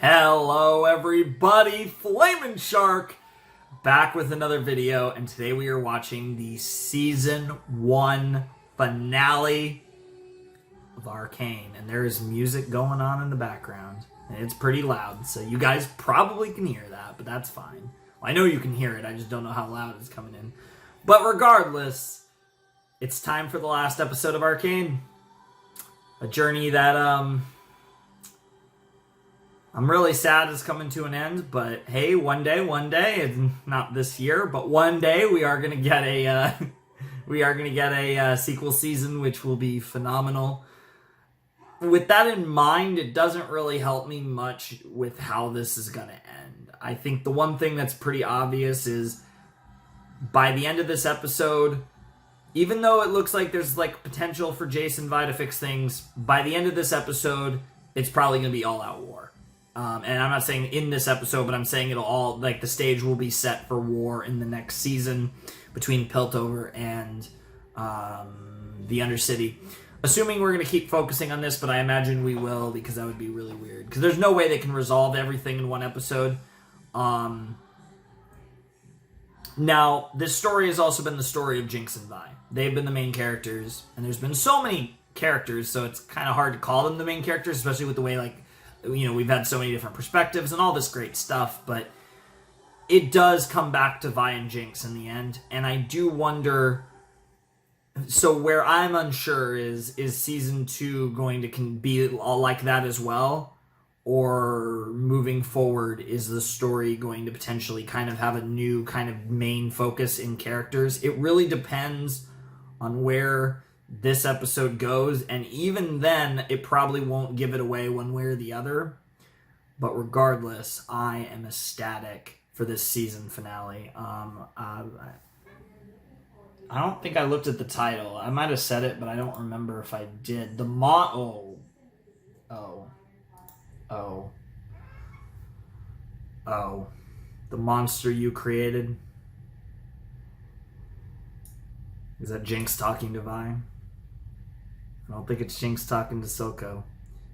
Hello everybody, Flamin' Shark back with another video, and today we are watching the Season 1 finale of Arcane, and there is music going on in the background, and it's pretty loud, so you guys probably can hear that, but that's fine. Well, I know you can hear it, I just don't know how loud it's coming in. But regardless, it's time for the last episode of Arcane. A journey that, I'm really sad it's coming to an end, but hey, one day, and not this year, but one day we are gonna get a sequel season, which will be phenomenal. With that in mind, it doesn't really help me much with how this is gonna end. I think the one thing that's pretty obvious is by the end of this episode, even though it looks like there's like potential for Jace and Vi to fix things, by the end of this episode, it's probably gonna be all out war. And I'm not saying in this episode, but I'm saying it'll all, like, the stage will be set for war in the next season between Piltover and the Undercity. Assuming we're going to keep focusing on this, but I imagine we will, because that would be really weird. Because there's no way they can resolve everything in one episode. Now, this story has also been the story of Jinx and Vi. They've been the main characters, and there's been so many characters, so it's kind of hard to call them the main characters, especially with the way, like, you know, we've had so many different perspectives and all this great stuff, but it does come back to Vi and Jinx in the end, and I do wonder, so where I'm unsure is Season 2 going to be all like that as well, or moving forward, is the story going to potentially kind of have a new kind of main focus in characters? It really depends on where this episode goes, and even then, it probably won't give it away one way or the other. But regardless, I am ecstatic for this season finale. I don't think I looked at the title. I might have said it, but I don't remember if I did. The the monster you created. Is that Jinx talking to Vi? I don't think it's Jinx talking to Silco.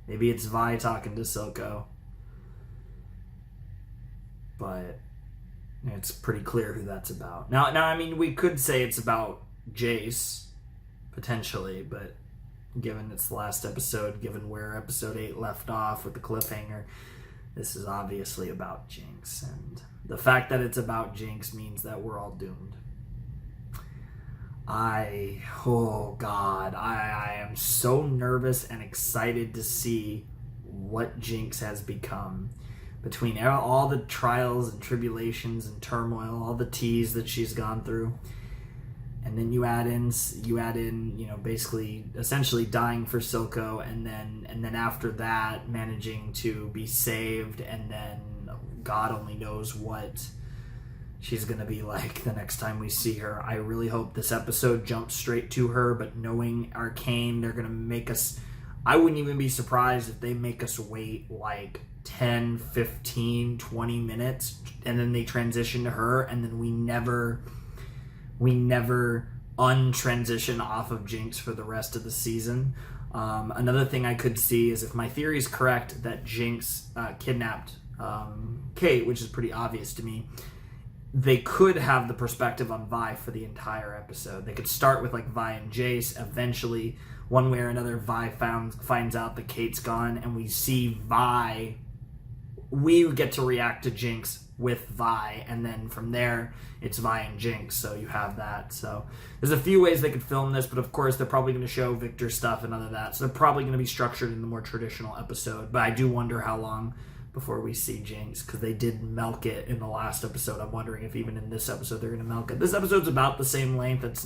Maybe it's Vi talking to Silco. But it's pretty clear who that's about. Now, I mean, we could say it's about Jace, potentially, but given it's the last episode, given where episode 8 left off with the cliffhanger, this is obviously about Jinx. And the fact that it's about Jinx means that we're all doomed. I am so nervous and excited to see what Jinx has become. Between all the trials and tribulations and turmoil, all the teas that she's gone through, and then you add in, you know, basically, essentially dying for Silco, and then after that, managing to be saved, and then God only knows what she's going to be like the next time we see her. I really hope this episode jumps straight to her, but knowing Arcane, they're going to make us... I wouldn't even be surprised if they make us wait like 10, 15, 20 minutes, and then they transition to her, and then we never untransition off of Jinx for the rest of the season. Another thing I could see is if my theory is correct that Jinx kidnapped Kate, which is pretty obvious to me, they could have the perspective on Vi for the entire episode. They could start with like Vi and Jace. Eventually, one way or another, Vi finds out that Kate's gone, and we see Vi. We get to react to Jinx with Vi, and then from there, it's Vi and Jinx. So you have that. So there's a few ways they could film this, but of course they're probably going to show Victor stuff and other that. So they're probably going to be structured in the more traditional episode. But I do wonder how long before we see Jinx, because they did milk it in the last episode. I'm wondering if even in this episode they're going to milk it. This episode's about the same length. It's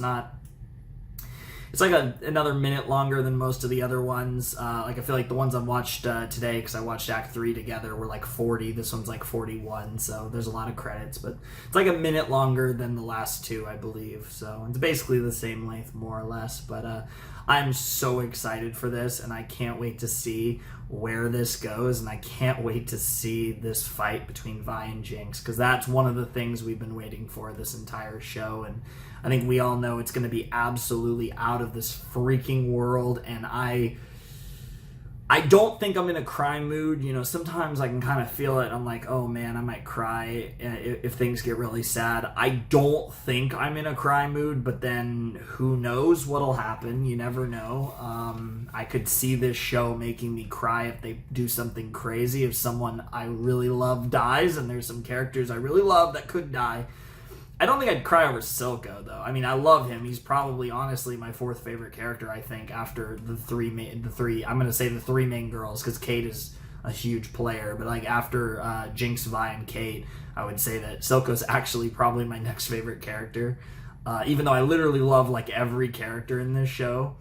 like another minute longer than most of the other ones. Like I feel like the ones I've watched today, because I watched Act 3 together, were like 40. This one's like 41, so there's a lot of credits, but it's like a minute longer than the last two, I believe. So it's basically the same length, more or less. But I'm so excited for this, and I can't wait to see where this goes, and I can't wait to see this fight between Vi and Jinx, because that's one of the things we've been waiting for this entire show, and I think we all know it's going to be absolutely out of this freaking world, and I I don't think I'm in a cry mood. You know, sometimes I can kind of feel it. I'm like, oh man, I might cry if things get really sad. I don't think I'm in a cry mood, but then who knows what'll happen? You never know. I could see this show making me cry if they do something crazy. If someone I really love dies, and there's some characters I really love that could die. I don't think I'd cry over Silco, though. I mean, I love him. He's probably, honestly, my fourth favorite character, I think, after the three main girls, because Kate is a huge player. But, like, after Jinx, Vi, and Kate, I would say that Silco's actually probably my next favorite character. Even though I literally love, like, every character in this show.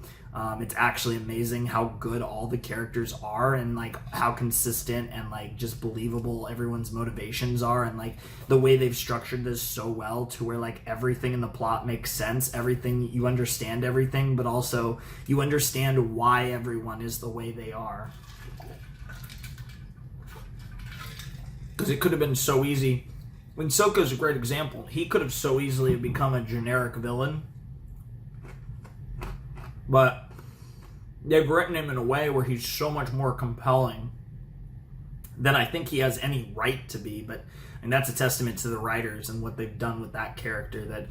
It's actually amazing how good all the characters are, and like how consistent and like just believable everyone's motivations are, and like the way they've structured this so well to where like everything in the plot makes sense, everything, you understand everything, but also you understand why everyone is the way they are. Because it could have been so easy. I mean, Silco's a great example. He could have so easily become a generic villain. But they've written him in a way where he's so much more compelling than I think he has any right to be. But and that's a testament to the writers and what they've done with that character. That,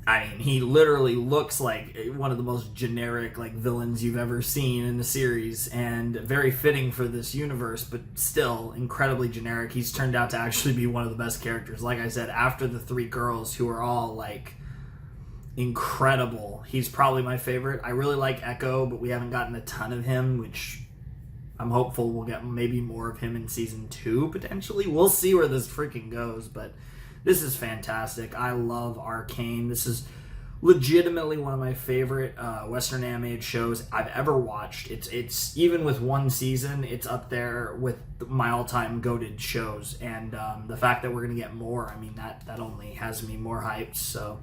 I mean, he literally looks like one of the most generic like villains you've ever seen in the series, and very fitting for this universe, but still incredibly generic. He's turned out to actually be one of the best characters. Like I said, after the three girls, who are all like incredible, he's probably my favorite. I really like Echo, but we haven't gotten a ton of him, which I'm hopeful we'll get maybe more of him in season 2 potentially. We'll see where this freaking goes, but this is fantastic. I love Arcane. This is legitimately one of my favorite Western animated shows I've ever watched. It's even with one season, it's up there with my all-time goated shows, and the fact that we're gonna get more, I mean, that only has me more hyped. So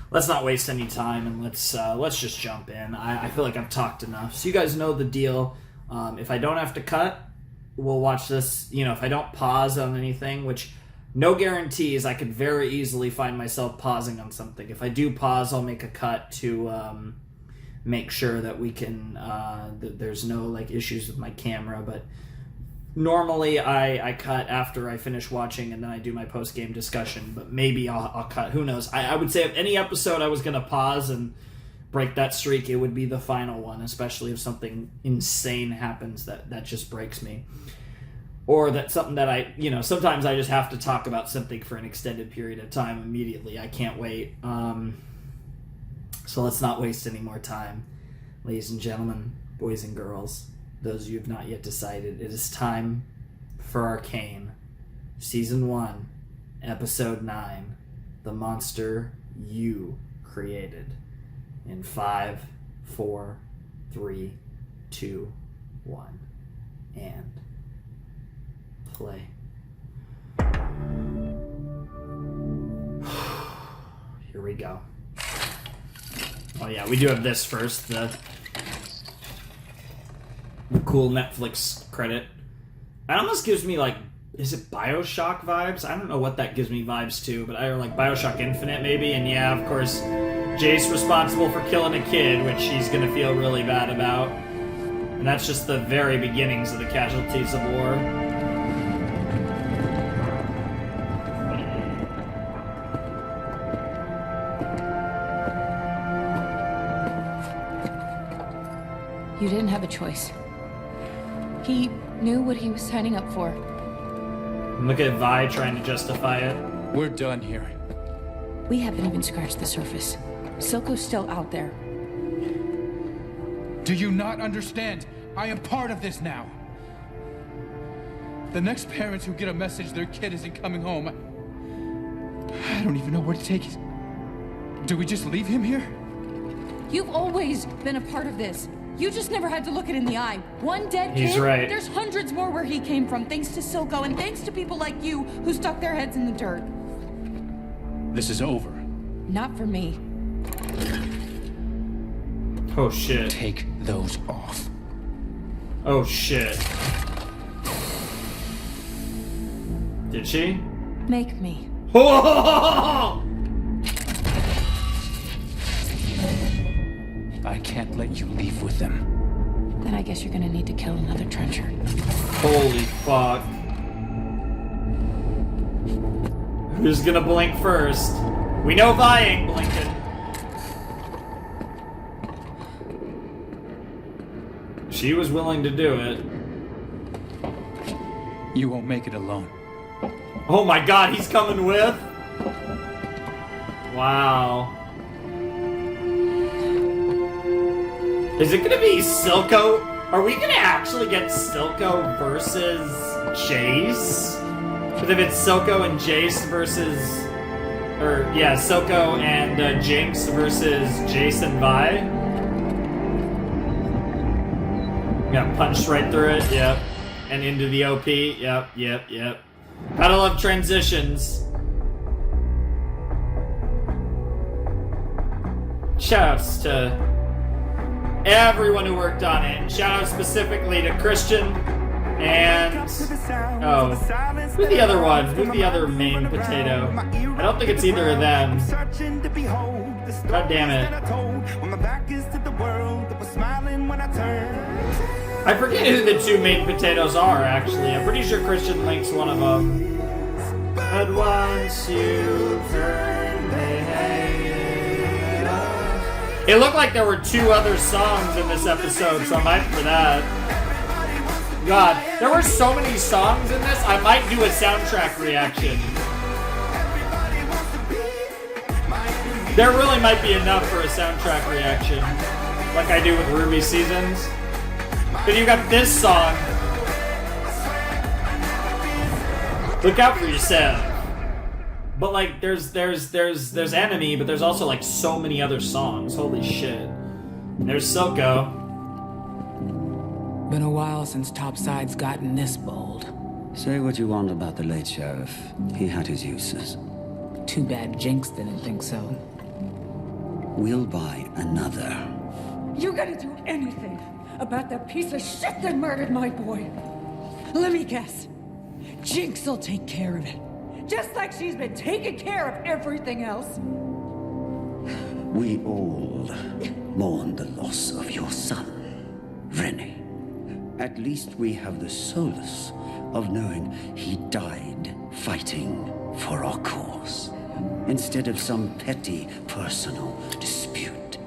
let's not waste any time, and let's just jump in. I feel like I've talked enough. So you guys know the deal. If I don't have to cut, we'll watch this. You know, if I don't pause on anything, which no guarantees, I could very easily find myself pausing on something. If I do pause, I'll make a cut to make sure that we can, that there's no like issues with my camera. But normally I cut after I finish watching, and then I do my post-game discussion, but maybe I'll cut. Who knows? I would say if any episode I was going to pause and break that streak, it would be the final one, especially if something insane happens that just breaks me. Or that's something that sometimes I just have to talk about something for an extended period of time immediately. I can't wait. So let's not waste any more time. Ladies and gentlemen, boys and girls, those of you who have not yet decided, it is time for Arcane, Season 1, Episode 9, The Monster You Created. In 5, 4, 3, 2, 1, and play. Here we go. Oh yeah, we do have this first, the cool Netflix credit. That almost gives me like, is it BioShock vibes? I don't know what that gives me vibes to, but I like BioShock Infinite maybe, and yeah, of course, Jace responsible for killing a kid, which he's gonna feel really bad about. And that's just the very beginnings of the casualties of war. You didn't have a choice. He knew what he was signing up for. Look at Vi trying to justify it. We're done here. We haven't even scratched the surface. Silco's still out there. Do you not understand? I am part of this now. The next parents who get a message their kid isn't coming home, I don't even know where to take it. Do we just leave him here? You've always been a part of this. You just never had to look it in the eye. One dead kid? He's right. There's hundreds more where he came from, thanks to Silco, and thanks to people like you who stuck their heads in the dirt. This is over. Not for me. Oh shit. Take those off. Oh shit. Did she? Make me. I can't let you leave with them. Then I guess you're gonna need to kill another trencher. Holy fuck. Who's gonna blink first? We know Vi ain't blinking. She was willing to do it. You won't make it alone. Oh my god, he's coming with? Wow. Is it gonna be Silco? Are we gonna actually get Silco versus Jace? But if it's Silco and Jace versus... Or, yeah, Silco and Jinx versus Jace and Vi? Got punched right through it, yep. And into the OP, yep. Gotta love transitions. Shoutouts to everyone who worked on it. Shout out specifically to Christian and who's the other one? Who's the other main potato? I don't think it's either of them. God damn it. I forget who the two main potatoes are, actually. I'm pretty sure Christian links one of them. But once you turn, they hate us. It looked like there were two other songs in this episode, so I'm hyped for that. God, there were so many songs in this, I might do a soundtrack reaction. There really might be enough for a soundtrack reaction, like I do with Ruby Seasons. But you got this song. Look out for yourself. But like, there's Enemy, but there's also like so many other songs. Holy shit. There's Silco. Been a while since Topside's gotten this bold. Say what you want about the late sheriff. He had his uses. Too bad Jinx didn't think so. We'll buy another. You gonna do anything about that piece of shit that murdered my boy? Let me guess. Jinx will take care of it. Just like she's been taking care of everything else. We all mourn the loss of your son, Rennie. At least we have the solace of knowing he died fighting for our cause, instead of some petty personal dispute,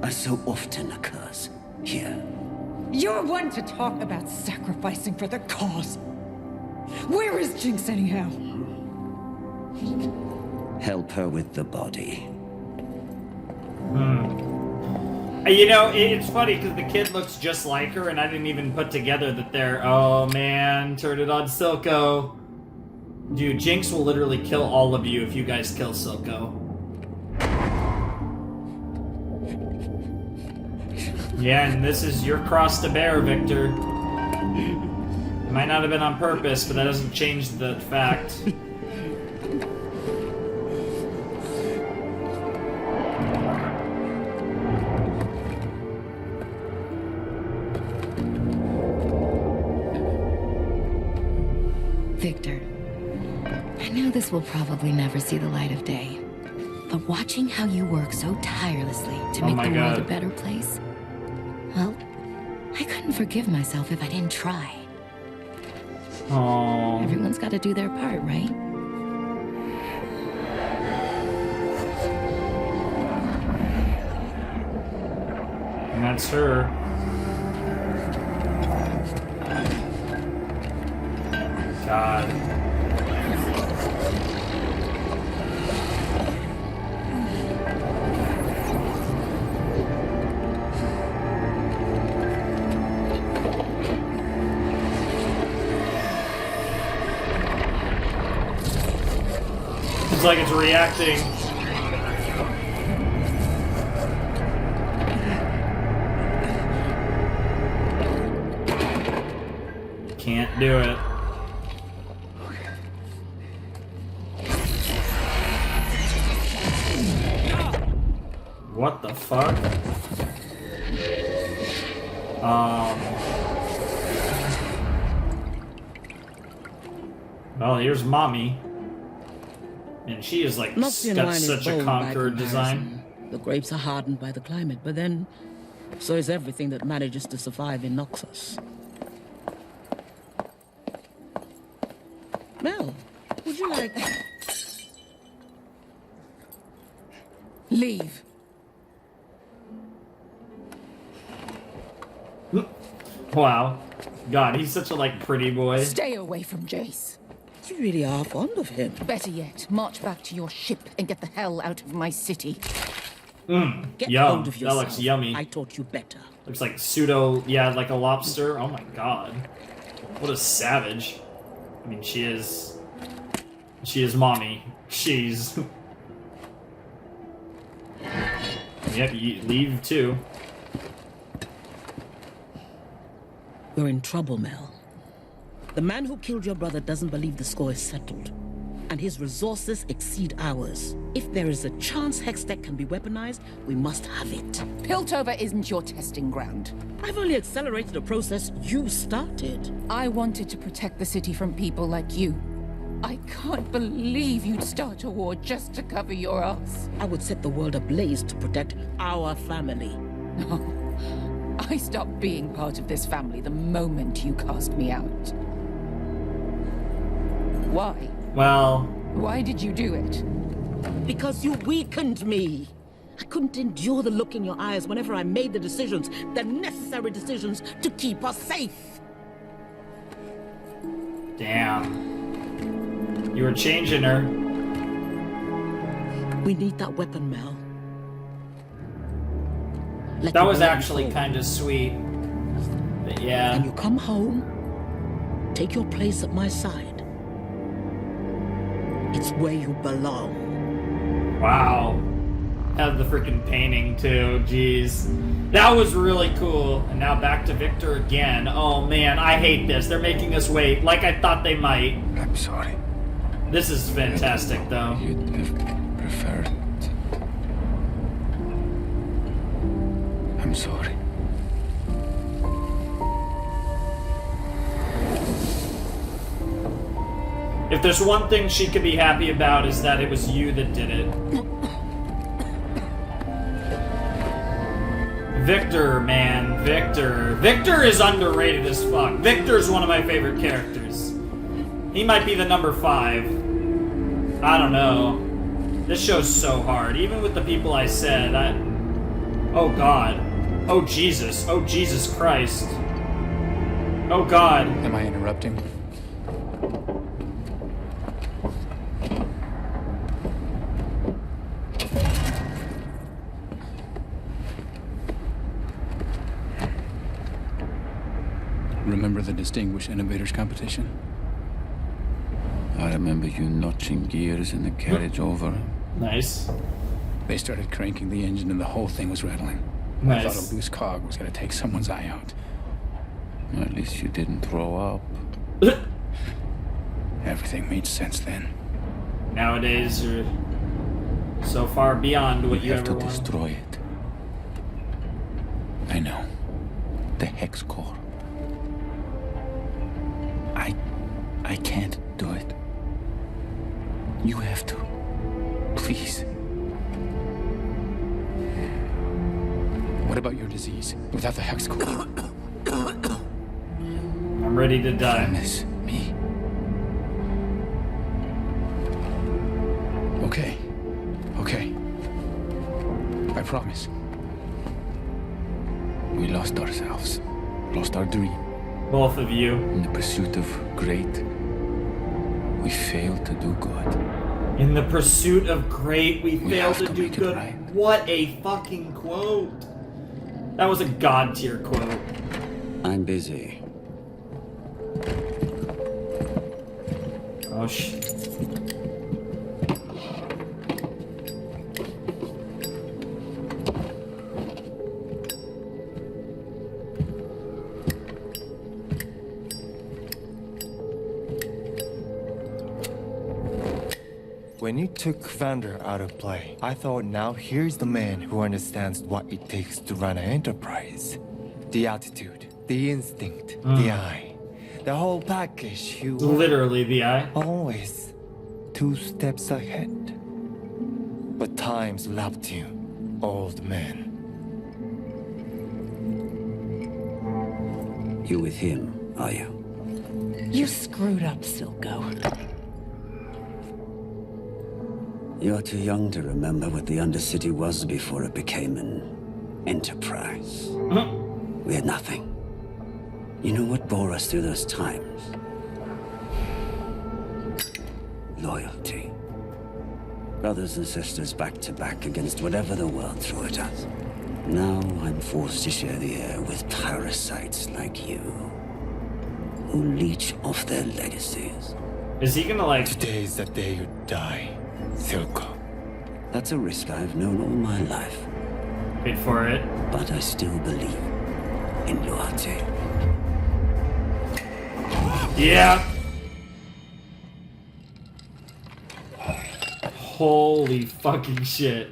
as so often occurs here. You're one to talk about sacrificing for the cause. Where is Jinx anyhow? Help her with the body. You know, it's funny because the kid looks just like her, and I didn't even put together that they're... Oh man, turn it on Silco. Dude, Jinx will literally kill all of you if you guys kill Silco. Yeah, and this is your cross to bear, Victor. It might not have been on purpose, but that doesn't change the fact. Victor, I know this will probably never see the light of day, but watching how you work so tirelessly to make the world a better place, well, I couldn't forgive myself if I didn't try. Aww. Everyone's got to do their part, right? And that's her. God. It's like it's reacting. Can't do it. What the fuck? Well, here's Mommy. And she is like, got such a conqueror design. The grapes are hardened by the climate, but then So is everything that manages to survive in Noxus. Mel, would you like... Leave. Wow. God, he's such a, like, pretty boy. Stay away from Jace. You really are fond of him. Better yet, march back to your ship and get the hell out of my city. Get Yum. hold of That yourself. looks yummy. I taught you better. Looks like pseudo, yeah, like a lobster. Oh my god. What a savage. I mean, she is mommy. She's... Yep, you leave too. You're in trouble, Mel. The man who killed your brother doesn't believe the score is settled. And his resources exceed ours. If there is a chance Hextech can be weaponized, we must have it. Piltover isn't your testing ground. I've only accelerated a process you started. I wanted to protect the city from people like you. I can't believe you'd start a war just to cover your ass. I would set the world ablaze to protect our family. No. I stopped being part of this family the moment you cast me out. Why? Well... Why did you do it? Because you weakened me. I couldn't endure the look in your eyes whenever I made the decisions, the necessary decisions to keep us safe. Damn. You were changing her. We need that weapon, Mel. Let That the was burden actually fall. kind of sweet. But yeah. When you come home, take your place at my side. It's where you belong. Wow. Have the freaking painting too. Jeez. That was really cool. And now back to Victor again. Oh man, I hate this. They're making us wait like I thought they might. I'm sorry. This is fantastic though. You'd have preferred. I'm sorry. If there's one thing she could be happy about is that it was you that did it. Victor, man. Victor. Victor is underrated as fuck. Victor's one of my favorite characters. He might be the number 5. I don't know. This show's so hard. Even with the people I said, Oh god. Oh Jesus. Oh Jesus Christ. Oh god. Am I interrupting? Remember the Distinguished Innovators competition? I remember you notching gears in the carriage over. Nice. They started cranking the engine and the whole thing was rattling. I Nice. thought a loose cog was gonna take someone's eye out. At least you didn't throw up. Everything made sense then. Nowadays, you're so far beyond what you have ever to wanted. destroy it. I know. The hex core. I can't do it. You have to. Please. What about your disease? Without the hex core? I'm ready to die. Promise me. Okay. Okay. I promise. We lost ourselves. Lost our dream. Both of you. In the pursuit of great, we failed to do good. In the pursuit of great, we failed have to to do make it good. right. What a fucking quote. That was a god tier quote. I'm busy. Oh shit. When you took Vander out of play, I thought now here's the man who understands what it takes to run an enterprise. The attitude, the instinct, the eye. The whole package. You were Literally the eye. always 2 steps ahead. But time's lapped you, old man. You with him, are you? You screwed up, Silco. You're too young to remember what the Undercity was before it became an enterprise. We had nothing. You know what bore us through those times? Loyalty. Brothers and sisters back to back against whatever the world threw at us. Now I'm forced to share the air with parasites like you, who leech off their legacies. Is he gonna like... Today is the day you die, Silco. That's a risk I've known all my life. Wait for it. But I still believe in loyalty. Yeah. Holy fucking shit.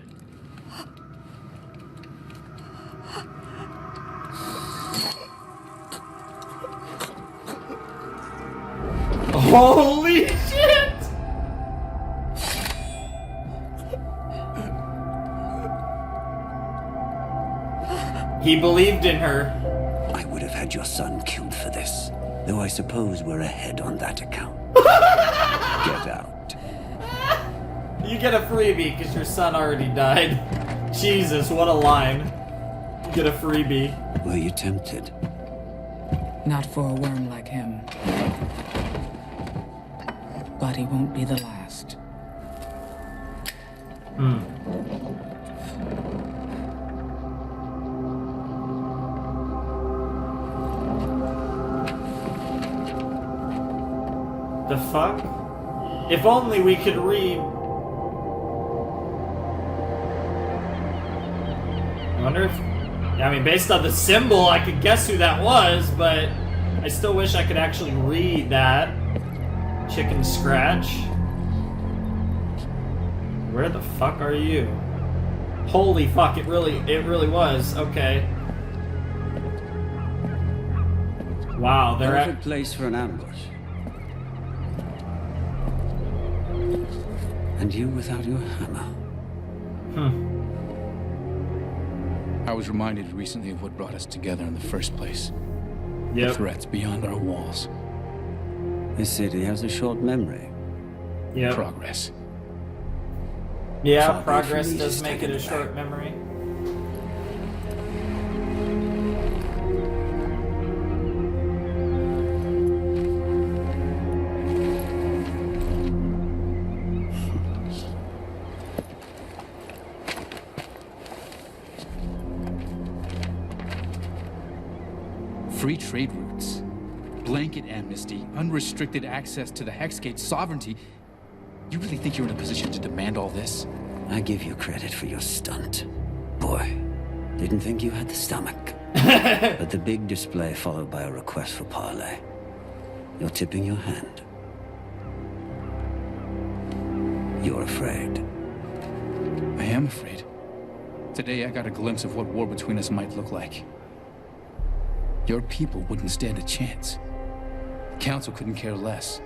Holy shit! He believed in her. I would have had your son killed for this, though I suppose we're ahead on that account. Get out. You get a freebie because your son already died. Jesus, what a line. You get a freebie. Were you tempted? Not for a worm like him. But he won't be the last. The fuck? If only we could read. I wonder if... I mean, based on the symbol, I could guess who that was, but I still wish I could actually read that. Chicken scratch. Where the fuck are you? Holy fuck, it really was. Okay. Wow, they're Perfect place for an ambush. And you without your hammer. I was reminded recently of what brought us together in the first place. Yep. The threats beyond our walls. This city has a short memory. Yep. Progress. Yeah, Far be progress from me to does make stick it a in short back. memory. Free trade routes, blanket amnesty, unrestricted access to the Hexgate sovereignty. You really think you're in a position to demand all this? I give you credit for your stunt. Boy, didn't think you had the stomach. But the big display followed by a request for parley. You're tipping your hand. You're afraid. I am afraid. Today I got a glimpse of what war between us might look like. Your people wouldn't stand a chance. The Council couldn't care less.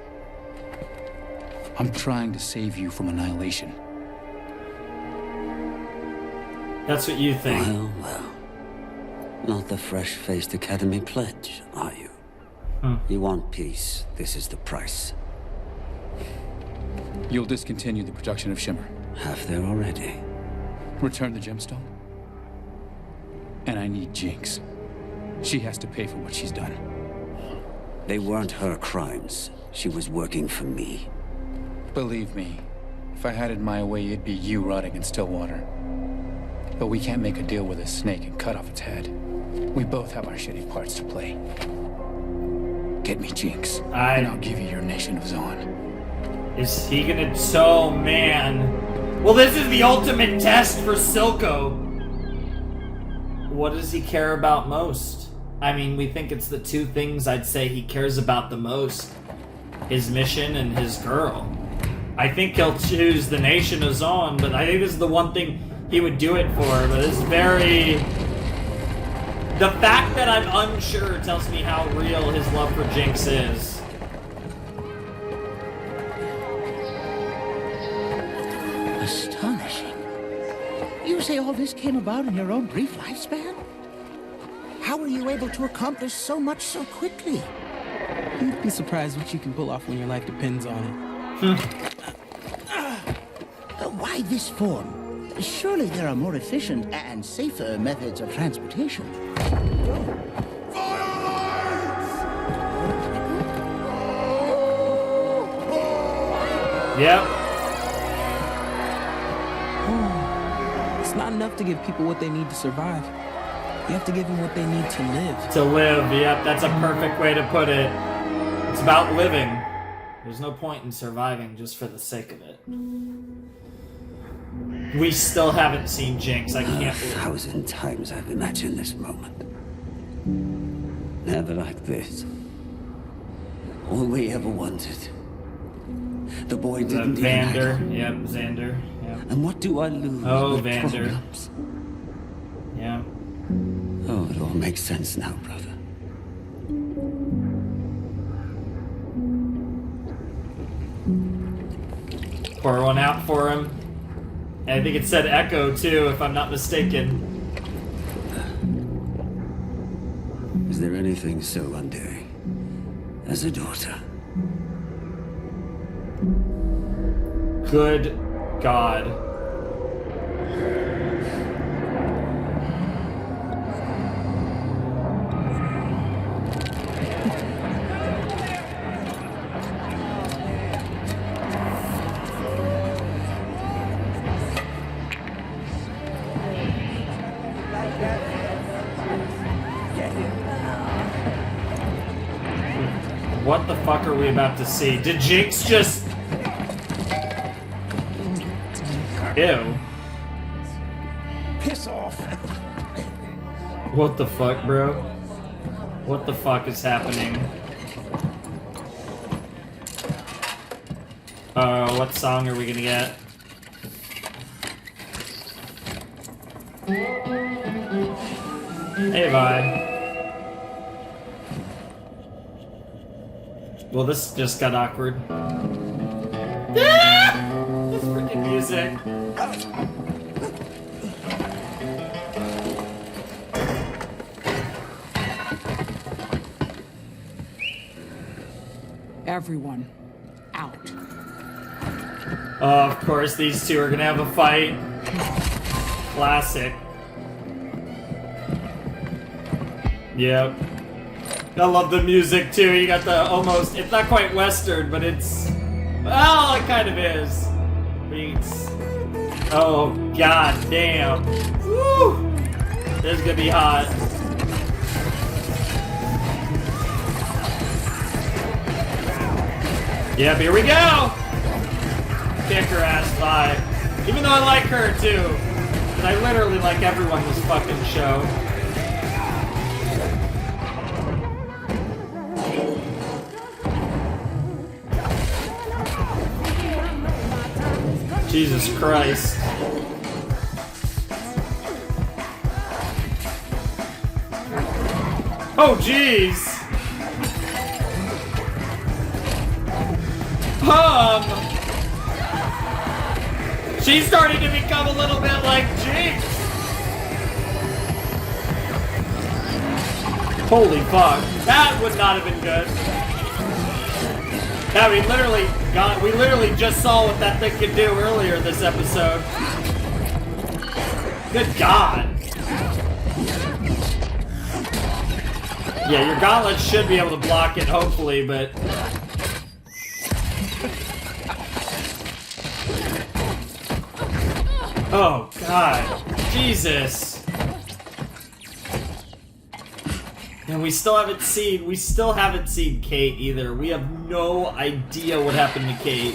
I'm trying to save you from annihilation. That's what you think. Well, well. Not the fresh-faced Academy pledge, are you? You want peace. This is the price. You'll discontinue the production of Shimmer. Have there already. Return the gemstone. And I need Jinx. She has to pay for what she's done. They weren't her crimes. She was working for me. Believe me, if I had it my way, it'd be you rotting in Stillwater. But we can't make a deal with a snake and cut off its head. We both have our shitty parts to play. Get me Jinx, and I'll give you your nation of Zaun. Is he gonna... So, man. Well, this is the ultimate test for Silco. What does he care about most? I mean, we think it's the two things I'd say he cares about the most. His mission and his girl. I think he'll choose the nation of Zaun, but I think this is the one thing he would do it for, but it's very... The fact that I'm unsure tells me how real his love for Jinx is. Astonishing. You say all this came about in your own brief lifespan? How were you able to accomplish so much so quickly? You'd be surprised what you can pull off when your life depends on it. Why this form? Surely there are more efficient and safer methods of transportation. Yep. It's not enough to give people what they need to survive. You have to give them what they need to live. To live, yep, that's a perfect way to put it. It's about living. There's no point in surviving just for the sake of it. We still haven't seen Jinx. I can't believe 1,000 times I've imagined this moment. Never like this. All we ever wanted. The boy didn't Vander. Yep, Xander. Yep. And what do I lose? Oh, with Vander. problems? Yeah. Oh, it all makes sense now, brother. Pour one out for him. And I think it said Echo too, if I'm not mistaken. Is there anything so undaring as a daughter? Good God. What the fuck are we about to see? Did Jinx just... Ew. Piss off. What the fuck, bro? What the fuck is happening? What song are we gonna get? Hey, Vi. Well, this just got awkward. Ah! This freaking music. Everyone, out. Oh, of course, these two are gonna have a fight. Classic. Yep. I love the music too. You got the almost, it's not quite Western, but it's, well, it kind of is. Beats. Oh, god damn. Woo! This is gonna be hot. Yep, here we go! Kick her ass vibe. Even though I like her too. But I literally like everyone this fucking show. Jesus Christ. Oh, jeez. She's starting to become a little bit like Jinx. Holy fuck. That would not have been good. Yeah, we literally just saw what that thing could do earlier this episode. Good God. Yeah, your gauntlet should be able to block it, hopefully, but... Oh, God. Jesus. And we still haven't seen Kate either. We have no idea what happened to Kate.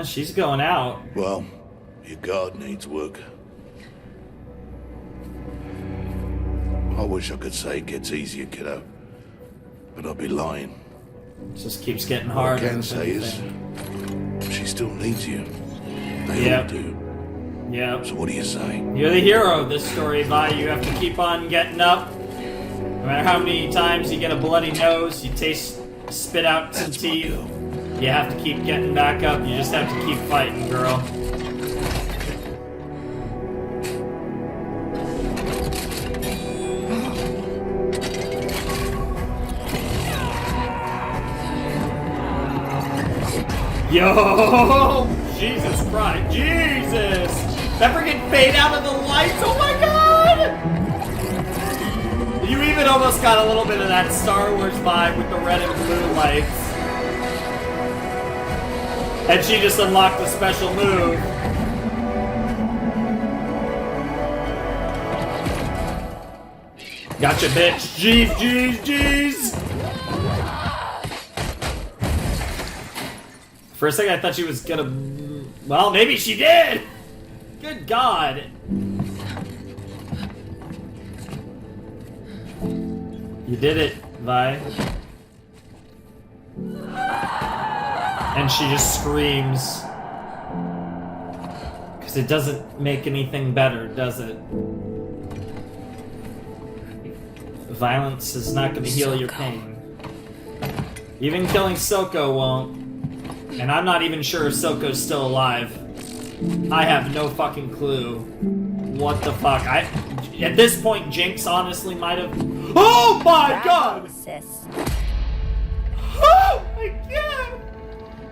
She's going out. Well, your guard needs work. I wish I could say it gets easier, kiddo. But I'd be lying. It just keeps getting harder. What I can say is, she still needs you. They all do. Yep. So what do you say? You're the hero of this story, Vi. You have to keep on getting up. No matter how many times you get a bloody nose, you spit out some teeth. You have to keep getting back up. You just have to keep fighting, girl. Yo! Jesus Christ. Jesus! That freaking fade out of the lights. Oh my god! You even almost got a little bit of that Star Wars vibe with the red and blue lights. And she just unlocked a special move. Gotcha, bitch. Jeez, jeez, jeez. For a second, I thought she was gonna... Well, maybe she did! Good God. You did it, Vi. And she just screams. Because it doesn't make anything better, does it? Violence is not going to heal your pain. Even killing Silco won't. And I'm not even sure if Silco's still alive. I have no fucking clue. What the fuck? At this point, Jinx honestly might have... Oh my god! Oh my god!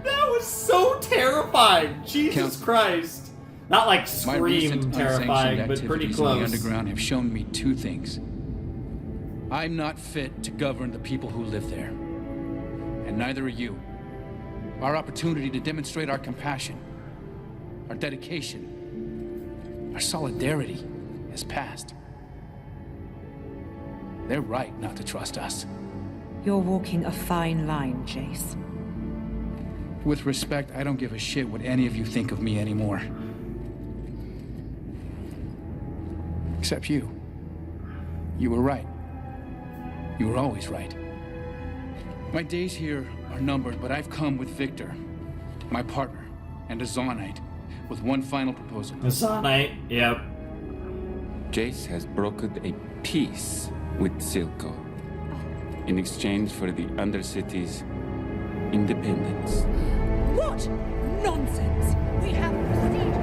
That was so terrifying! Jesus Christ. Not like scream terrifying, but pretty close. In the underground have shown me two things. I'm not fit to govern the people who live there. And neither are you. Our opportunity to demonstrate our compassion, our dedication, our solidarity has passed. They're right not to trust us. You're walking a fine line, Jace. With respect, I don't give a shit what any of you think of me anymore. Except you. You were right. You were always right. My days here are numbered, but I've come with Victor, my partner, and a Zonite, with one final proposal. A Zonite, yep. Jace has brokered a peace with Silco in exchange for the Undercity's independence. What nonsense! We have procedures.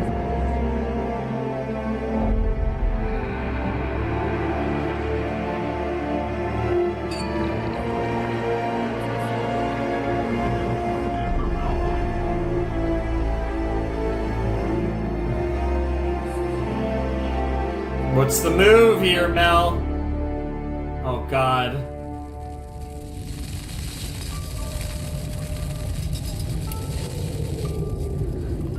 What's the move here, Mel? Oh god.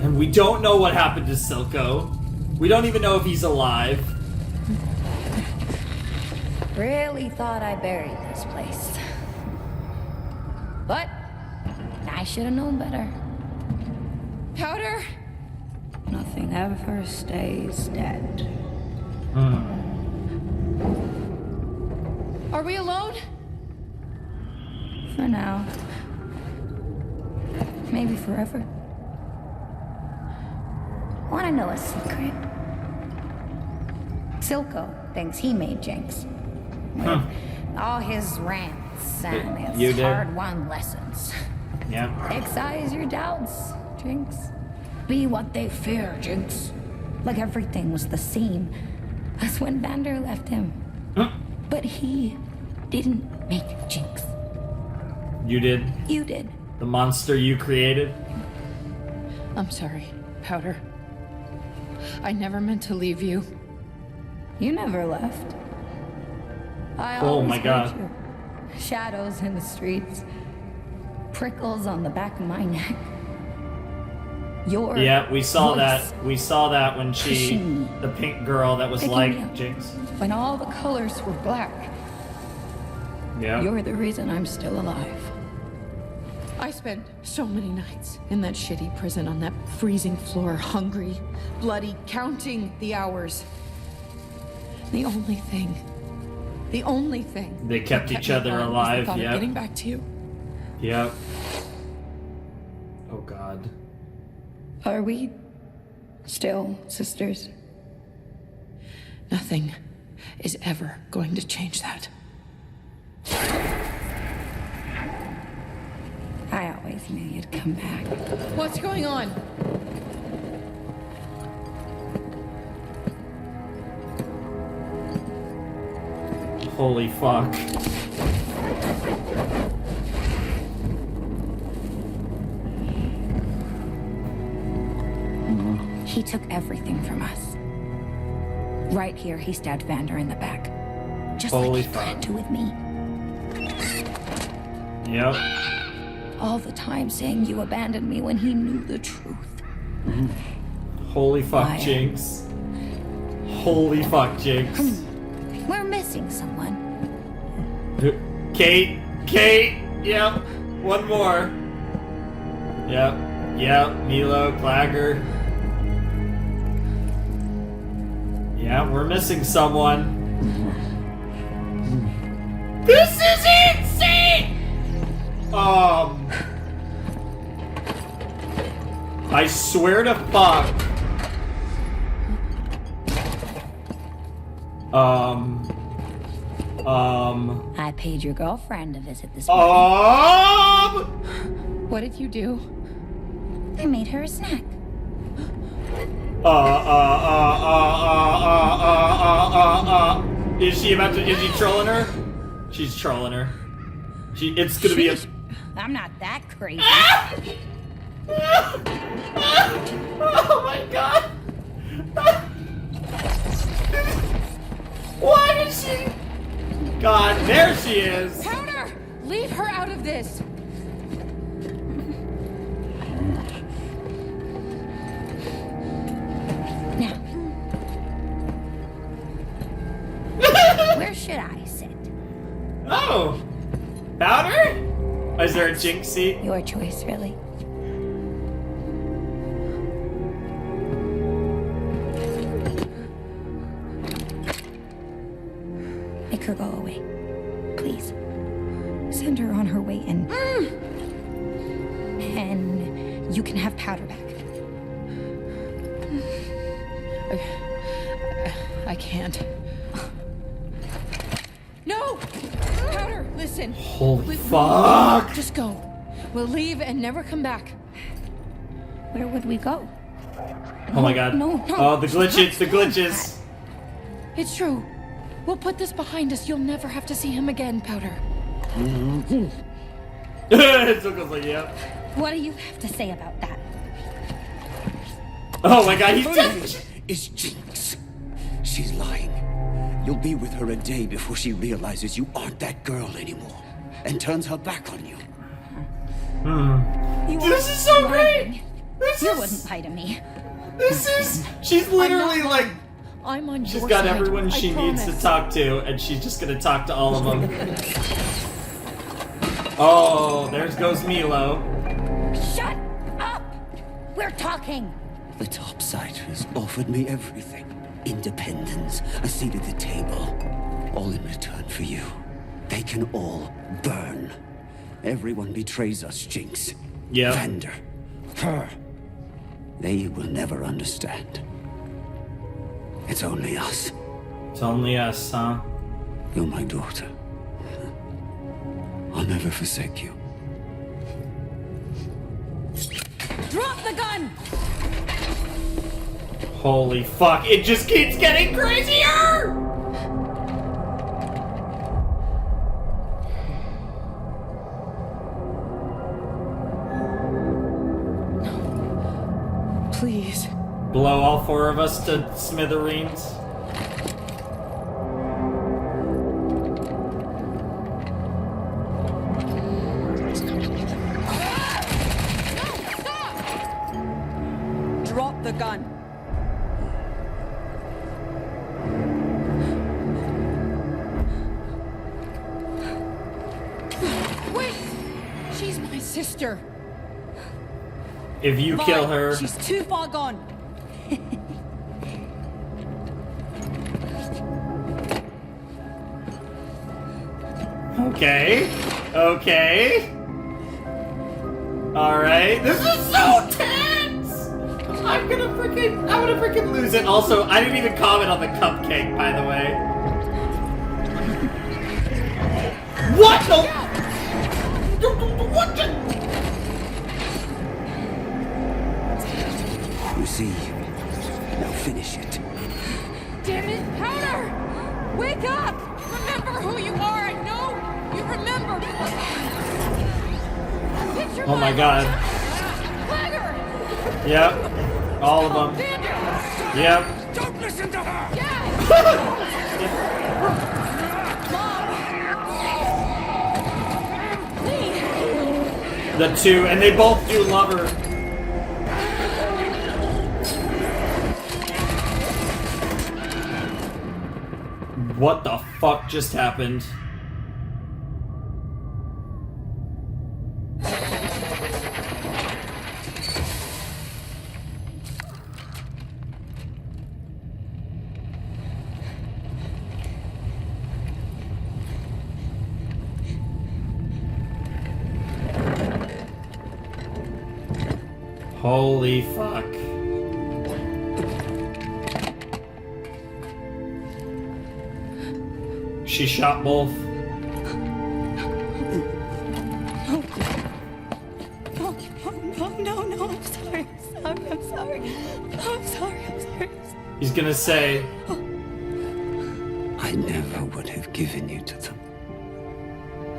And we don't know what happened to Silco. We don't even know if he's alive. Really thought I buried this place. But I should have known better. Powder? Nothing ever stays dead. Are we alone? For now. Maybe forever. Wanna know a secret? Silco thinks he made Jinx. With all his rants and his hard-won lessons. Yeah. Excise your doubts, Jinx. Be what they fear, Jinx. Like everything was the same as when Vander left him. But he didn't make Jinx. You did? You did. The monster you created? I'm sorry, Powder. I never meant to leave you. You never left. I Oh always my god. heard you. Shadows in the streets. Prickles on the back of my neck. Your Yeah, we saw voice that. We saw that when she, pushing me. the pink girl that was Picking like me up. Jinx. When all the colors were black. Yeah. You're the reason I'm still alive. I spent so many nights in that shitty prison on that freezing floor, hungry, bloody, counting the hours. The only thing They kept each me other alive was the alive, thought of yep. getting back to you. Yep. Oh god. Are we still sisters? Nothing is ever going to change that. I always knew you'd come back. What's going on? Holy fuck. He took everything from us. Right here, he stabbed Vander in the back. Just Holy like he planned to with me. Yep. All the time saying you abandoned me when he knew the truth. Holy fuck, Liar. Jinx. Holy fuck, Jinx. We're missing someone. Kate. Yep. One more. Yep. Milo, Clagger. Yeah, we're missing someone. This is insane! I swear to fuck. I paid your girlfriend to visit this morning. What did you do? I made her a snack. Is she trolling her? She's trolling her. It's gonna be a... I'm not that crazy. Oh my god! Why is she... God, there she is! Powder! Leave her out of this! Now. Where should I sit? Oh! Powder? Is there a Jinx seat? Your choice, really. Make her go away. Please. Send her on her way in. And you can have Powder back. I can't. No! Powder, listen. Holy fuck! Just go. We'll leave and never come back. Where would we go? Oh my god. No. Oh, the glitches. It's true. We'll put this behind us. You'll never have to see him again, Powder. Zuko's like, yeah. What do you have to say about that? Oh my god, he's just... is Jinx. She's lying. You'll be with her a day before she realizes you aren't that girl anymore and turns her back on you. This is so great! You wouldn't lie to me. She's literally like... I'm on She's your got side. everyone she needs to talk to, and she's just gonna talk to all of them. Oh, there goes Milo. Shut up! We're talking! The Topsiders offered me everything. Independence, a seat at the table. All in return for you. They can all burn. Everyone betrays us, Jinx. Yeah. Vander. Her. They will never understand. It's only us. It's only us, huh? You're my daughter. I'll never forsake you. Drop the gun! Holy fuck, it just keeps getting crazier! Please. Blow all four of us to smithereens. Drop the gun. Wait! She's my sister. If you kill her... She's too far gone. Okay. Alright. This is so tense! I'm gonna freaking lose it. Also, I didn't even comment on the cupcake, by the way. What the? What the? You see, now finish it. Damn it, Powder! Wake up! Remember who you are. I know you remember. Oh my god. Clagger! Yep. All of them. Vander! Yep. Don't listen to her! The two, and they both do love her. What the fuck just happened? Holy fuck. She shot both. No, I'm sorry. I'm sorry. He's gonna say, I never would have given you to them.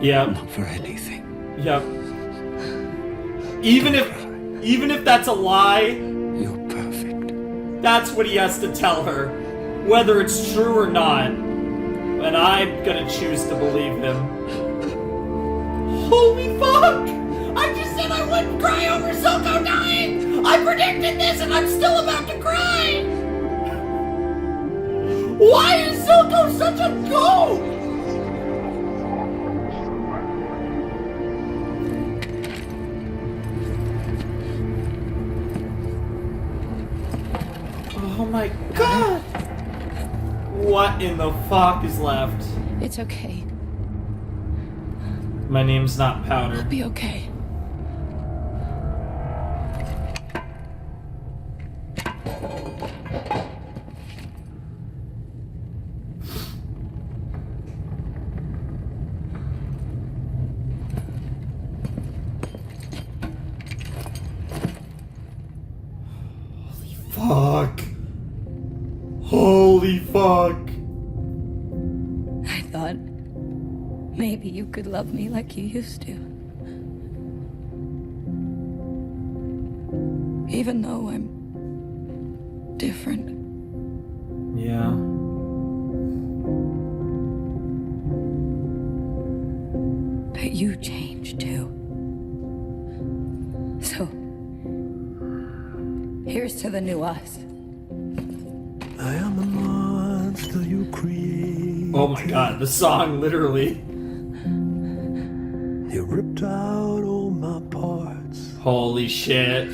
yep, Not for anything. yep. Even if that's a lie, You're perfect. that's what he has to tell her, whether it's true or not. And I'm gonna choose to believe him. Holy fuck! I just said I wouldn't cry over Silco dying! I predicted this and I'm still about to cry! Why is Silco such a goat? Oh my god! What in the fuck is left? It's okay. My name's not Powder. I'll be okay. Fuck. Holy fuck. I thought maybe you could love me like you used to. Even though I'm different. Yeah. But you changed too. So, here's to the new us. I am the monster you create. Oh my god, the song literally. You ripped out all my parts. Holy shit.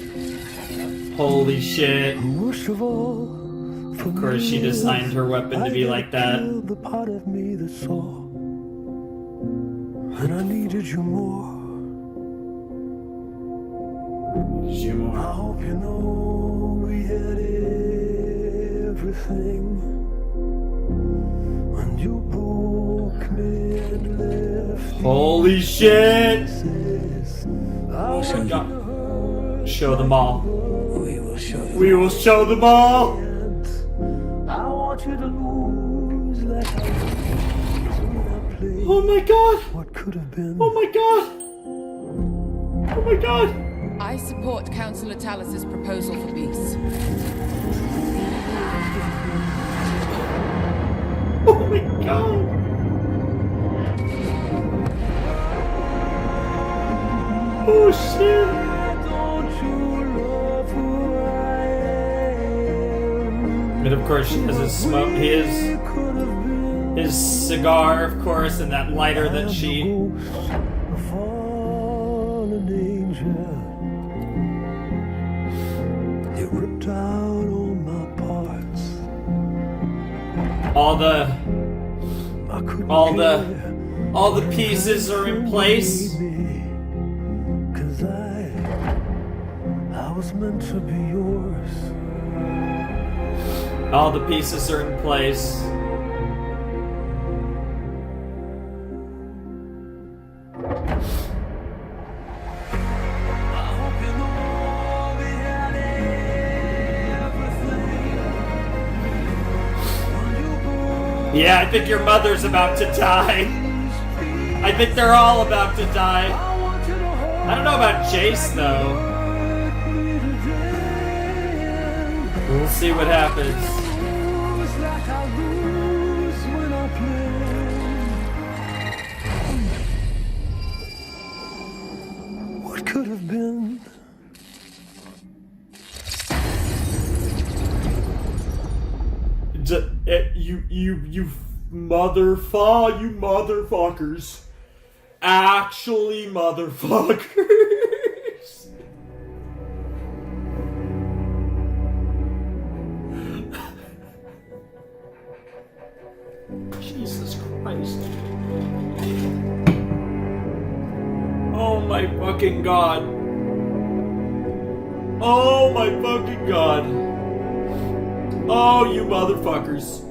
Holy shit. Most of all, of course she designed her weapon to be like that. the part of me that saw. And I needed you more. I hope you know we had everything. When you broke me and left. Holy shit! Oh my god. Show them all. We will show them. We will show them all! I want you to lose like I Oh my god! What could have been? Oh my god! Oh my god! I support Councillor Talus's proposal for peace. Oh my god! Oh shit! And of course she has his smoke, his cigar, of course, and that lighter that she... You ripped out all my parts. All the pieces are in place. Cause I was meant to be yours. All the pieces are in place. Yeah, I think your mother's about to die. I think they're all about to die. I don't know about Jace, though. We'll see what happens. What could have been? You motherfuckers. Actually motherfuckers. Jesus Christ. Oh my fucking god. Oh my fucking god. Oh, you motherfuckers.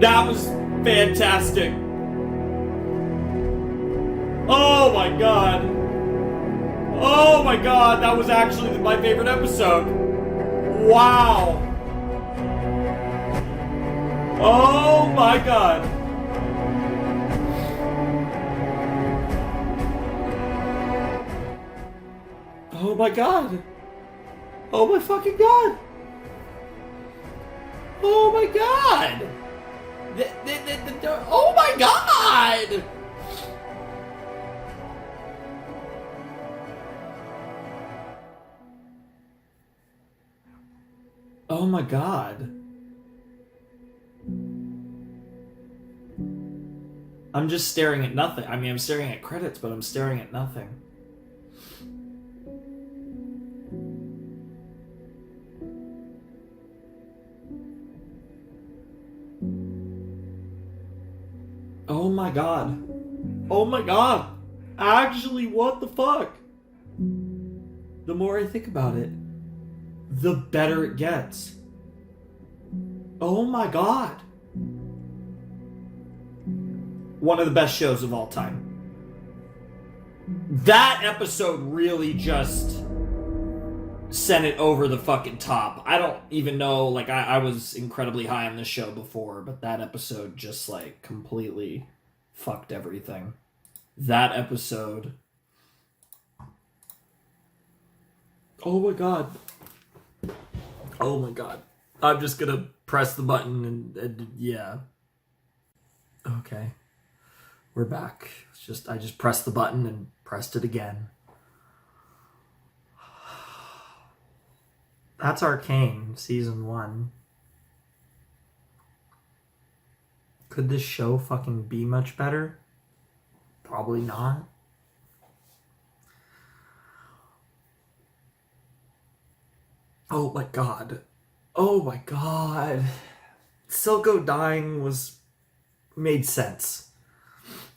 That was fantastic. Oh my god. Oh my god, that was actually my favorite episode. Wow. Oh my god. Oh my god. Oh my fucking god. Oh my god. Oh my god. Oh my god. I'm just staring at nothing. I mean, I'm staring at credits, but I'm staring at nothing. Oh my god. Oh my god. Actually, what the fuck? The more I think about it, the better it gets. Oh my god. One of the best shows of all time. That episode really just sent it over the fucking top. I don't even know, like, I was incredibly high on this show before, but that episode just, like, completely fucked everything. That episode. Oh my god. Oh my god. I'm just gonna press the button and yeah. Okay. We're back. I just pressed the button and pressed it again. That's Arcane, season 1. Could this show fucking be much better? Probably not. Oh my god. Oh my god. Silco dying made sense.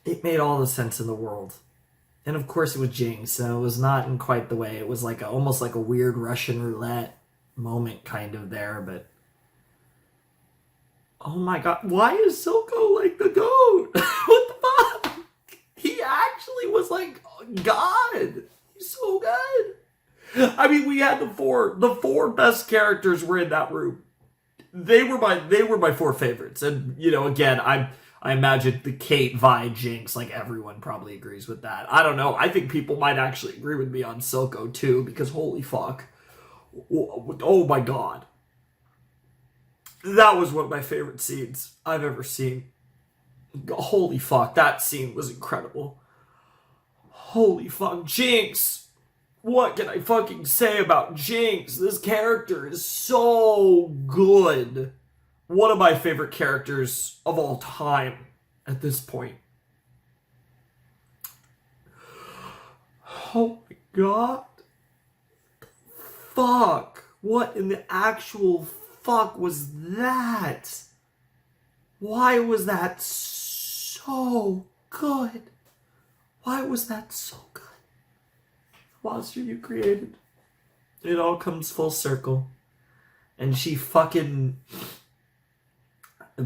It made all the sense in the world. And of course it was Jinx, so it was not in quite the way. It was like almost like a weird Russian roulette moment kind of there, but oh my god, why is Silco like the GOAT? What the fuck? He actually was like God. He's so good. I mean, we had the four best characters were in that room. They were my four favorites. And you know, again, I imagine the Kate, Vi, Jinx, like everyone probably agrees with that. I don't know. I think people might actually agree with me on Silco too, because holy fuck. Oh my god. That was one of my favorite scenes I've ever seen. Holy fuck, that scene was incredible. Holy fuck, Jinx! What can I fucking say about Jinx? This character is so good. One of my favorite characters of all time at this point. Oh my god. Fuck. What in the actual fuck was that? Why was that so good? Why was that so good? The monster you created. It all comes full circle. And she fucking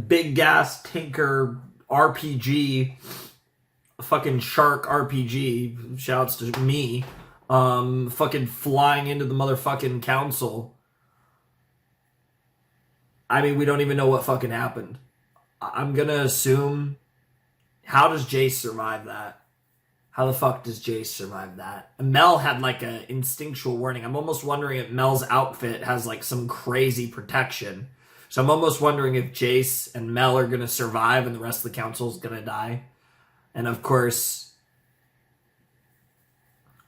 big gas tinker RPG, fucking shark RPG, shouts to me, fucking flying into the motherfucking council. I mean, we don't even know what fucking happened. I'm gonna assume, how does Jace survive that? How the fuck does Jace survive that? And Mel had like an instinctual warning. I'm almost wondering if Mel's outfit has like some crazy protection. So I'm almost wondering if Jace and Mel are going to survive and the rest of the council's going to die. And of course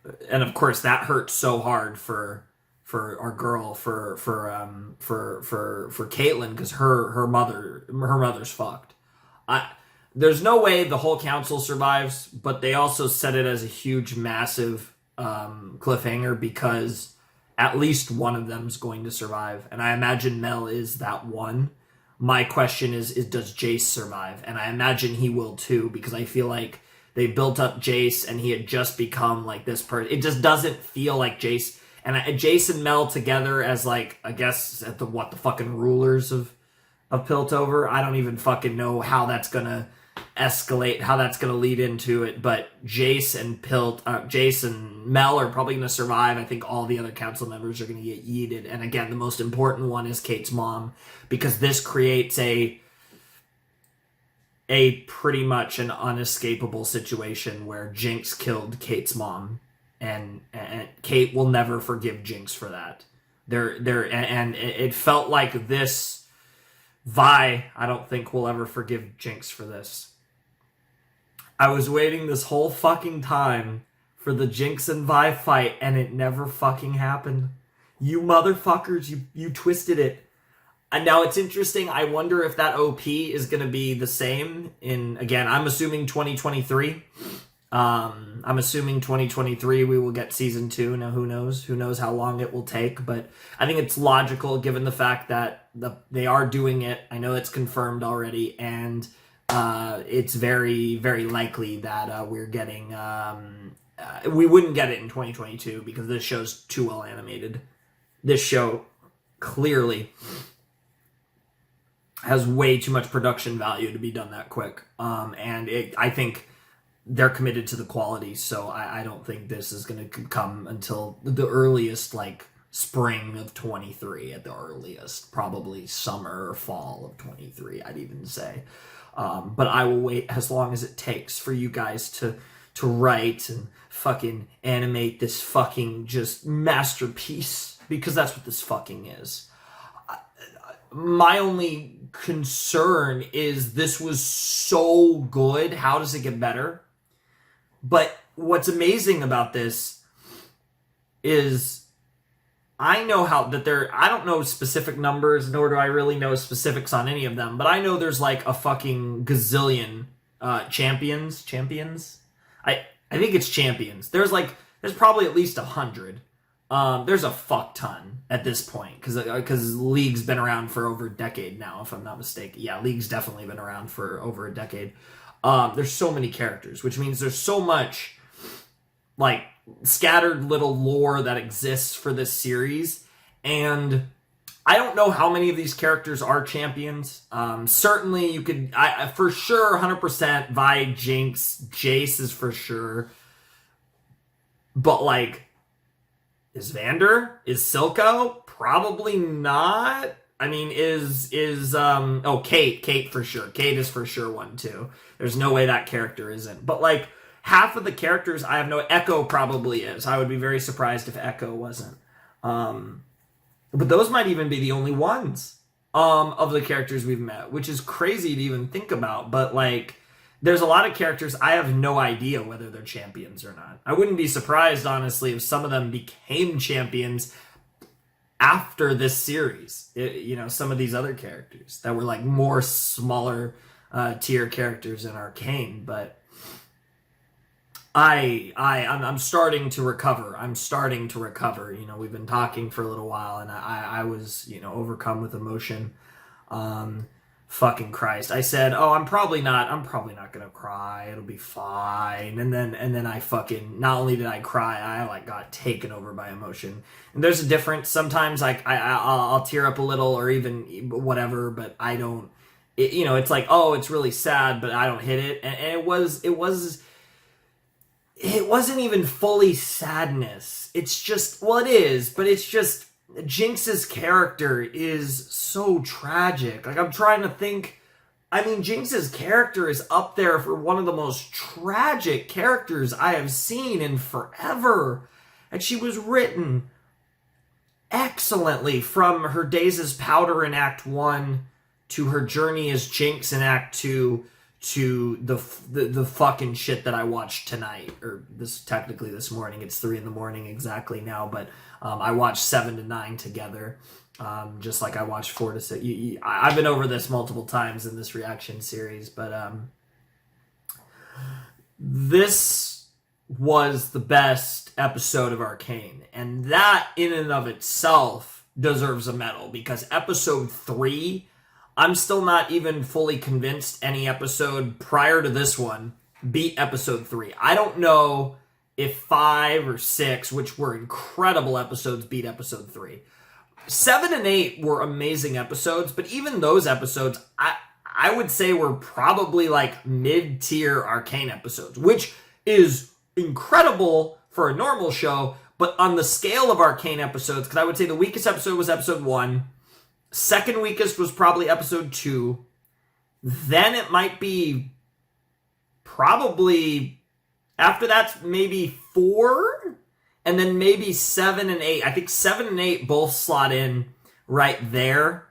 that hurts so hard for our girl, for Caitlyn, because her mother's fucked. There's no way the whole council survives, but they also set it as a huge, massive cliffhanger because at least one of them's going to survive. And I imagine Mel is that one. My question is does Jace survive? And I imagine he will too, because I feel like they built up Jace and he had just become like this person. It just doesn't feel like Jace. And Jace and Mel together as like, I guess, at the fucking rulers of Piltover. I don't even fucking know how that's gonna escalate, how that's gonna lead into it. But Jace and Mel are probably gonna survive. I think all the other council members are gonna get yeeted. And again, the most important one is Kate's mom, because this creates a pretty much an unescapable situation where Jinx killed Kate's mom, and Kate will never forgive Jinx for that. And it felt like this. Vi, I don't think will ever forgive Jinx for this. I was waiting this whole fucking time for the Jinx and Vi fight, and it never fucking happened. You motherfuckers, you twisted it. And now it's interesting, I wonder if that OP is going to be the same in, again, I'm assuming 2023. I'm assuming 2023 we will get season 2. Now who knows? Who knows how long it will take, but I think it's logical given the fact that they are doing it. I know it's confirmed already, and it's very, very likely that we're getting... we wouldn't get it in 2022 because this show's too well animated. This show clearly has way too much production value to be done that quick. I think they're committed to the quality, so I don't think this is going to come until the earliest, like, spring of 23 at the earliest. Probably summer or fall of 23, I'd even say. But I will wait as long as it takes for you guys to write and fucking animate this fucking just masterpiece, because that's what this fucking is. My only concern is this was so good. How does it get better? But what's amazing about this is I know how that I don't know specific numbers, nor do I really know specifics on any of them, but I know there's like a fucking gazillion champions. I think it's champions. There's probably at least 100. There's a fuck ton at this point because League's been around for over a decade now, if I'm not mistaken. Yeah, League's definitely been around for over a decade. There's so many characters, which means there's so much like scattered little lore that exists for this series, and I don't know how many of these characters are champions. Certainly you could, for sure, 100% Vi, Jinx, Jace is for sure, but like, is Vander? Is Silco? Probably not. I mean, Kate for sure. Kate is for sure one too. There's no way that character isn't. But like half of the characters, I have no. Echo probably is. I would be very surprised if Echo wasn't. But those might even be the only ones of the characters we've met, which is crazy to even think about. But like, there's a lot of characters I have no idea whether they're champions or not. I wouldn't be surprised, honestly, if some of them became champions after this series. Some of these other characters that were like more smaller tier characters in Arcane, but I'm starting to recover. We've been talking for a little while, and I was overcome with emotion. Fucking Christ. I said, I'm probably not gonna cry. It'll be fine. And then I fucking, not only did I cry, I like got taken over by emotion. And there's a difference. Sometimes like I'll tear up a little or even whatever, but I don't, it's like, it's really sad, but I don't hit it. And it wasn't even fully sadness. It's just, well, it is, but it's just, Jinx's character is so tragic. Like, I'm trying to think I mean, Jinx's character is up there for one of the most tragic characters I have seen in forever. And she was written excellently from her days as Powder in Act 1 to her journey as Jinx in Act 2 to the fucking shit that I watched tonight, or technically this morning. It's 3 a.m. exactly now, but I watched 7 to 9 together, just like I watched 4 to 6. I've been over this multiple times in this reaction series, but this was the best episode of Arcane, and that in and of itself deserves a medal, because episode 3, I'm still not even fully convinced any episode prior to this one beat episode 3. I don't know if 5 or 6, which were incredible episodes, beat episode 3. 7 and 8 were amazing episodes, but even those episodes, I would say were probably like mid-tier Arcane episodes, which is incredible for a normal show, but on the scale of Arcane episodes, because I would say the weakest episode was episode 1, second weakest was probably episode 2, then it might be probably, after that, maybe 4, and then maybe 7 and 8. I think 7 and 8 both slot in right there,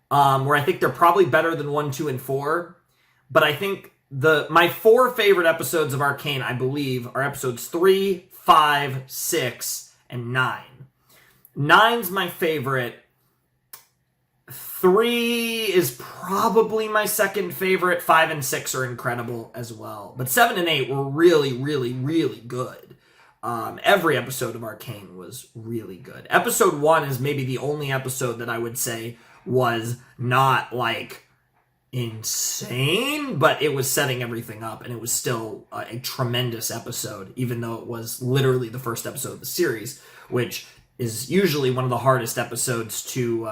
where I think they're probably better than 1, 2, and 4, but I think my 4 favorite episodes of Arcane, I believe, are episodes 3, 5, 6, and 9. 9's my favorite. 3 is probably my second favorite. 5 and 6 are incredible as well. But 7 and 8 were really, really, really good. Every episode of Arcane was really good. Episode 1 is maybe the only episode that I would say was not, like, insane, but it was setting everything up, and it was still a tremendous episode, even though it was literally the first episode of the series, which is usually one of the hardest episodes to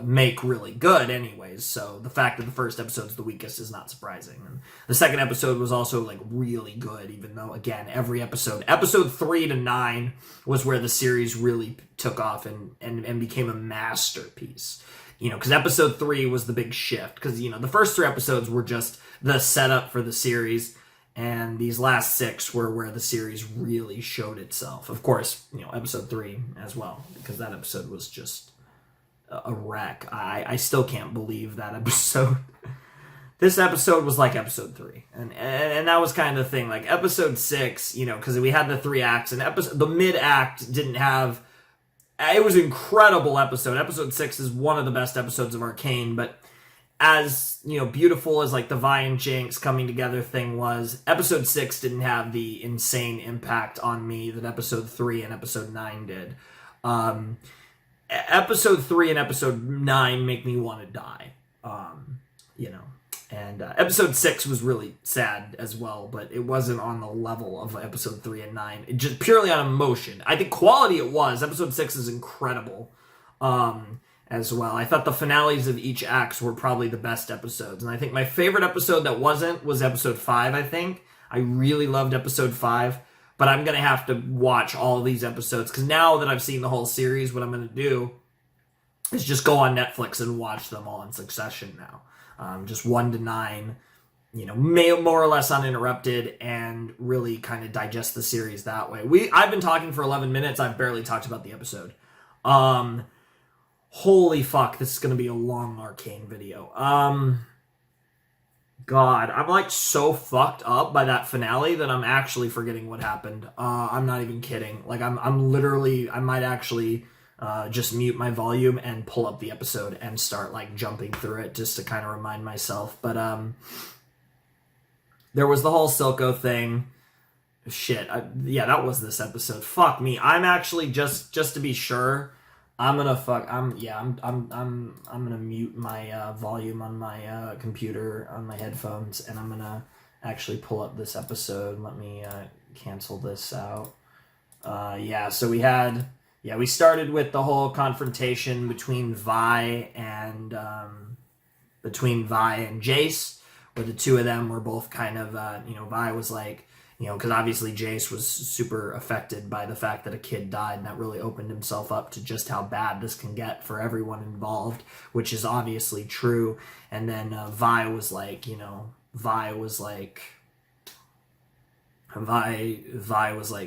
make really good anyways, so the fact that the first episode's the weakest is not surprising. And the second episode was also like really good, even though, again, every episode 3 to 9 was where the series really took off and became a masterpiece. You know, because episode 3 was the big shift, because, you know, the first 3 episodes were just the setup for the series, and these last 6 were where the series really showed itself. Of course, you know, episode 3 as well, because that episode was just a wreck. I still can't believe that episode. This episode was like episode 3, and that was kind of the thing. Like episode 6, you know, because we had the 3 acts, and the mid-act didn't have... It was an incredible episode. Episode 6 is one of the best episodes of Arcane, but as, you know, beautiful as like the Vi and Jinx coming together thing was, episode 6 didn't have the insane impact on me that episode 3 and episode 9 did. Episode 3 and episode 9 make me want to die, you know. And episode 6 was really sad as well, but it wasn't on the level of episode 3 and 9. It just purely on emotion. I think quality it was. Episode 6 is incredible as well. I thought the finales of each act were probably the best episodes. And I think my favorite episode that wasn't was episode 5, I think. I really loved episode 5, but I'm going to have to watch all these episodes, because now that I've seen the whole series, what I'm going to do is just go on Netflix and watch them all in succession now. Just 1 to 9, you know, more or less uninterrupted, and really kind of digest the series that way. I've been talking for 11 minutes. I've barely talked about the episode. Holy fuck, this is going to be a long Arcane video. God, I'm like so fucked up by that finale that I'm actually forgetting what happened. I'm not even kidding. Like I'm literally, I might actually... just mute my volume and pull up the episode and start like jumping through it just to kind of remind myself. But there was the whole Silco thing. Shit, yeah, that was this episode. Fuck me. I'm actually just to be sure, I'm gonna mute my volume on my computer on my headphones, and I'm gonna actually pull up this episode. Let me cancel this out. So we started with the whole confrontation between Vi and Jace, where the two of them were both kind of, Vi was like, you know, because obviously Jace was super affected by the fact that a kid died, and that really opened himself up to just how bad this can get for everyone involved, which is obviously true. And then Vi was like, Vi was like,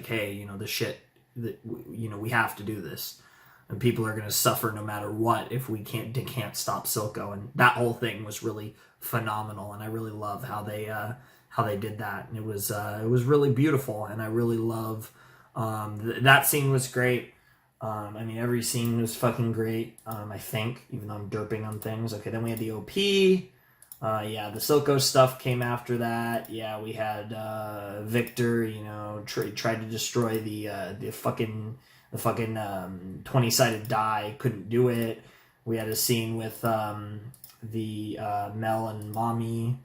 hey, the shit that, we have to do this. And people are going to suffer no matter what if we can't stop Silco. And that whole thing was really phenomenal. And I really love how they did that. And it was really beautiful. And I really love, that scene was great. I mean, every scene was fucking great. I think, even though I'm derping on things. Okay. Then we had the OP. The Silco stuff came after that. Yeah, we had Victor, tried to destroy the fucking 20-sided die, couldn't do it. We had a scene with the Mel and Mommy,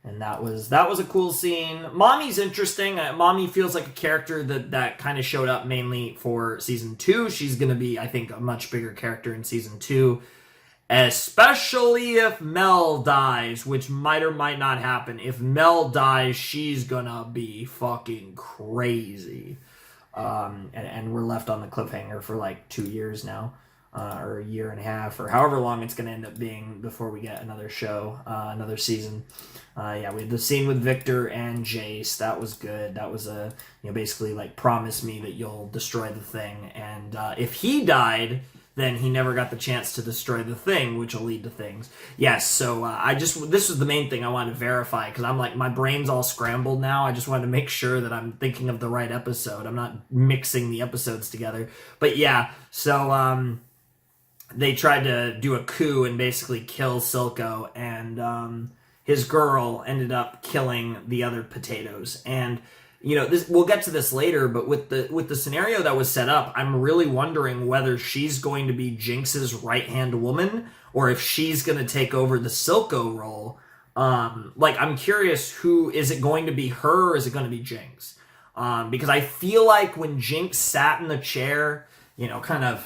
and that was a cool scene. Mommy's interesting. Mommy feels like a character that kind of showed up mainly for season 2. She's gonna be, I think, a much bigger character in season 2. Especially if Mel dies, which might or might not happen. If Mel dies, she's gonna be fucking crazy. And we're left on the cliffhanger for like 2 years now, or a year and a half, or however long it's gonna end up being before we get another show, another season. We had the scene with Victor and Jace. That was good. That was basically like, promise me that you'll destroy the thing. And if he died, then he never got the chance to destroy the thing, which will lead to things. Yes, so this was the main thing I wanted to verify, because I'm like, my brain's all scrambled now. I just wanted to make sure that I'm thinking of the right episode. I'm not mixing the episodes together. But yeah, so they tried to do a coup and basically kill Silco, and his girl ended up killing the other potatoes. And we'll get to this later, but with the scenario that was set up, I'm really wondering whether she's going to be Jinx's right-hand woman, or if she's going to take over the Silco role. I'm curious, who is it going to be, her, or is it going to be Jinx? Because I feel like when Jinx sat in the chair, I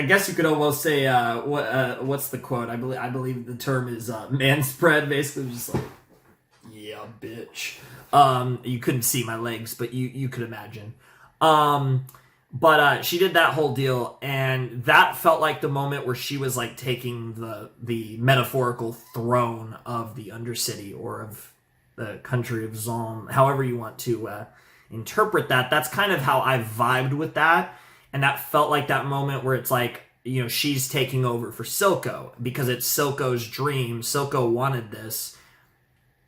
guess you could almost say, what's the quote? I believe the term is man spread, basically just like, yeah, bitch. You couldn't see my legs, but you could imagine. But she did that whole deal, and that felt like the moment where she was like taking the metaphorical throne of the Undercity, or of the country of Zom, however you want to interpret that. That's kind of how I vibed with that, and that felt like that moment where it's like, she's taking over for Silco, because it's Silco's dream. Silco wanted this,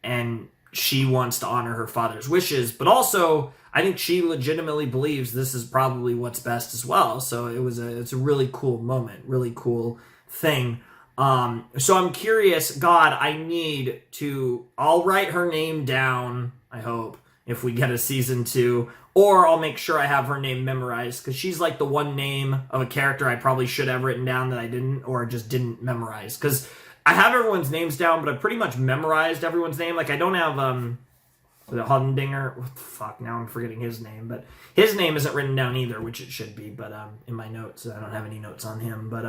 and she wants to honor her father's wishes, but also I think she legitimately believes this is probably what's best as well. So it's a really cool moment, really cool thing. So I'm curious, God, I'll write her name down, I hope, if we get a season 2, or I'll make sure I have her name memorized, because she's like the one name of a character I probably should have written down that I didn't, or just didn't memorize, because I have everyone's names down, but I pretty much memorized everyone's name. Like, I don't have, the Hundinger. What the fuck? Now I'm forgetting his name. But his name isn't written down either, which it should be. But in my notes, I don't have any notes on him. But,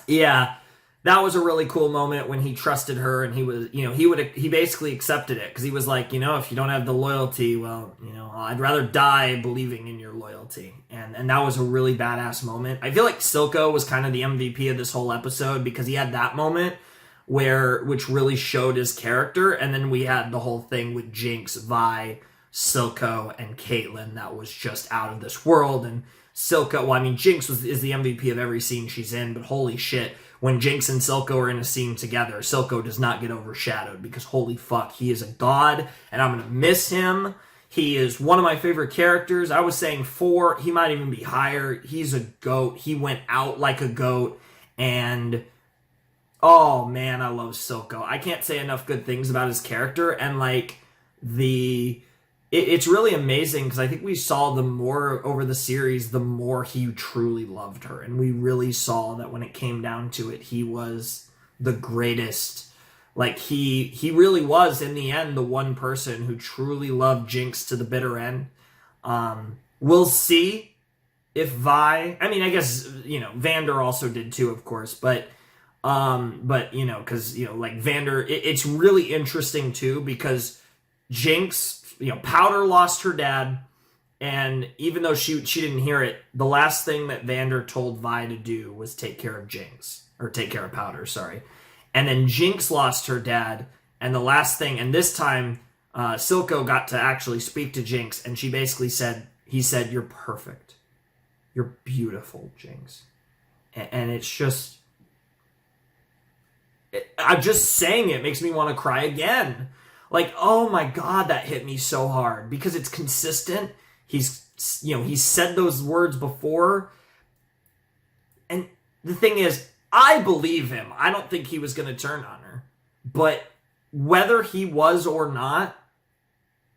yeah, that was a really cool moment when he trusted her, and he was, he basically accepted it, because he was like, if you don't have the loyalty, well, I'd rather die believing in your loyalty. And that was a really badass moment. I feel like Silco was kind of the MVP of this whole episode, because he had that moment which really showed his character, and then we had the whole thing with Jinx, Vi, Silco, and Caitlyn that was just out of this world. And Silco, Jinx is the MVP of every scene she's in, but holy shit, when Jinx and Silco are in a scene together, Silco does not get overshadowed, because holy fuck, he is a god, and I'm gonna miss him. He is one of my favorite characters. I was saying 4, he might even be higher. He's a goat. He went out like a goat, and oh man, I love Silco. I can't say enough good things about his character, and it's really amazing, because I think we saw the more over the series, the more he truly loved her, and we really saw that when it came down to it, he was the greatest. Like, he really was, in the end, the one person who truly loved Jinx to the bitter end. We'll see if Vi, I guess, Vander also did too, of course, but But, you know, because, you know, like Vander, it's really interesting too, because Jinx, you know, Powder lost her dad, and even though she didn't hear it, the last thing that Vander told Vi to do was take care of Jinx, or take care of Powder, sorry. And then Jinx lost her dad, and the last thing, and this time, Silco got to actually speak to Jinx, and she basically said, he said, "You're perfect. You're beautiful, Jinx." And it's just, I'm just saying it makes me want to cry again. Like, oh my God, that hit me so hard, because it's consistent. He's said those words before. And the thing is, I believe him. I don't think he was going to turn on her. But whether he was or not,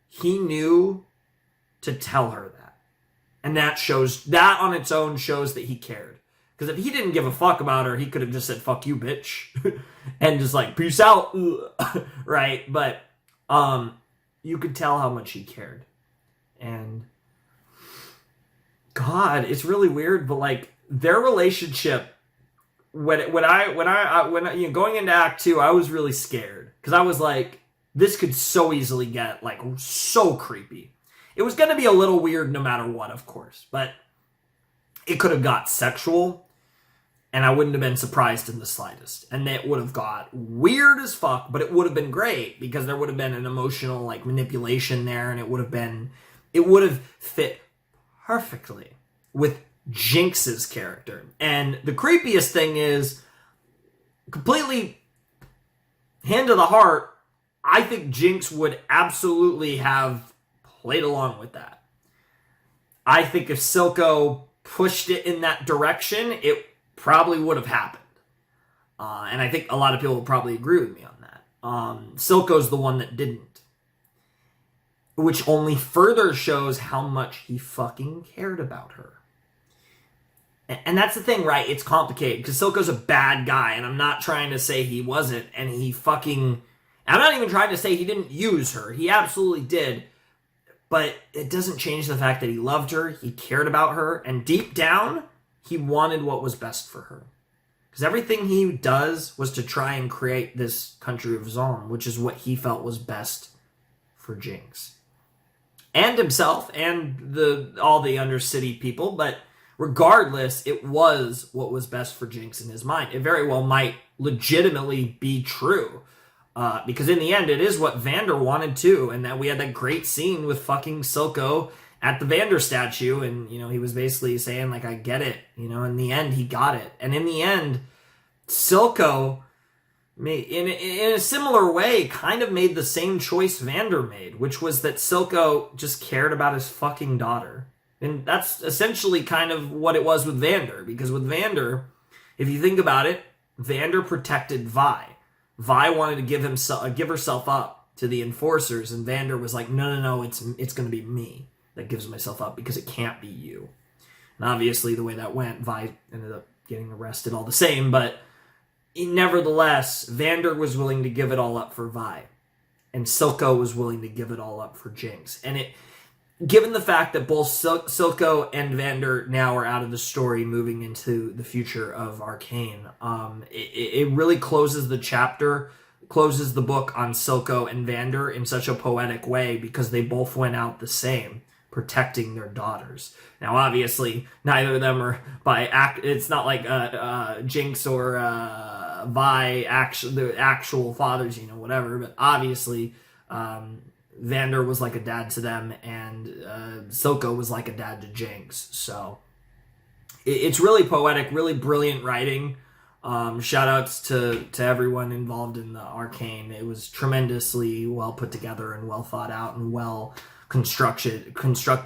he knew to tell her that. And that on its own shows that he cared. Because if he didn't give a fuck about her, he could have just said, "Fuck you, bitch." And just like, "Peace out." Right? But you could tell how much he cared. And God, it's really weird, but like their relationship, when you know, going into Act 2, I was really scared, because I was like, this could so easily get like so creepy. It was going to be a little weird no matter what, of course, but it could have got sexual, and I wouldn't have been surprised in the slightest. And it would have got weird as fuck, but it would have been great, because there would have been an emotional like manipulation there, and it would have fit perfectly with Jinx's character. And the creepiest thing is, completely hand to the heart, I think Jinx would absolutely have played along with that. I think if Silco pushed it in that direction, it probably would have happened. And I think a lot of people will probably agree with me on that. Silco's the one that didn't. Which only further shows how much he fucking cared about her. And that's the thing, right? It's complicated, because Silco's a bad guy, and I'm not trying to say he wasn't, and I'm not even trying to say he didn't use her. He absolutely did. But it doesn't change the fact that he loved her, he cared about her, and deep down, he wanted what was best for her. Because everything he does was to try and create this country of Zon, which is what he felt was best for Jinx. And himself, and all the Undercity people, but regardless, it was what was best for Jinx in his mind. It very well might legitimately be true. Because in the end, it is what Vander wanted too, and that we had that great scene with fucking Silco at the Vander statue, and, you know, he was basically saying, like, "I get it," you know, in the end, he got it. And in the end, Silco, in a similar way, kind of made the same choice Vander made, which was that Silco just cared about his fucking daughter. And that's essentially kind of what it was with Vander, because with Vander, if you think about it, Vander protected Vi. Vi wanted to give herself up to the enforcers, and Vander was like, no, it's going to be me that gives myself up, because it can't be you. And obviously the way that went, Vi ended up getting arrested all the same, but nevertheless, Vander was willing to give it all up for Vi, and Silco was willing to give it all up for Jinx. And given the fact that both Silco and Vander now are out of the story, moving into the future of Arcane, it really closes the book on Silco and Vander in such a poetic way, because they both went out the same, protecting their daughters. Now, obviously, neither of them are it's not like Jinx or Vi, the actual fathers, you know, whatever, but obviously, Vander was like a dad to them, and Silco was like a dad to Jinx. So it's really poetic, really brilliant writing. Shout outs to everyone involved in the Arcane. It was tremendously well put together and well thought out and well constructed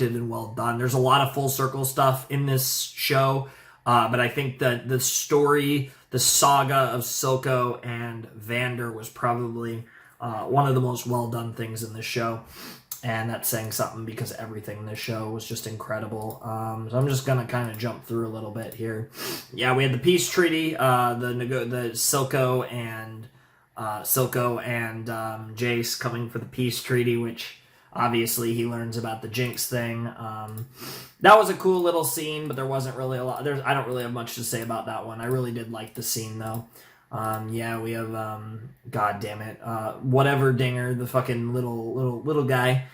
and well done. There's a lot of full circle stuff in this show, but I think that the story, the saga of Silco and Vander was probably one of the most well done things in this show, and that's saying something, because everything in this show was just incredible. So I'm just gonna kind of jump through a little bit here. Yeah, we had the peace treaty, the Silco and Jace coming for the peace treaty, which obviously he learns about the Jinx thing. That was a cool little scene, but there wasn't really a lot. I don't really have much to say about that one. I really did like the scene though. Yeah, we have God damn it, whatever Dinger, the fucking little guy,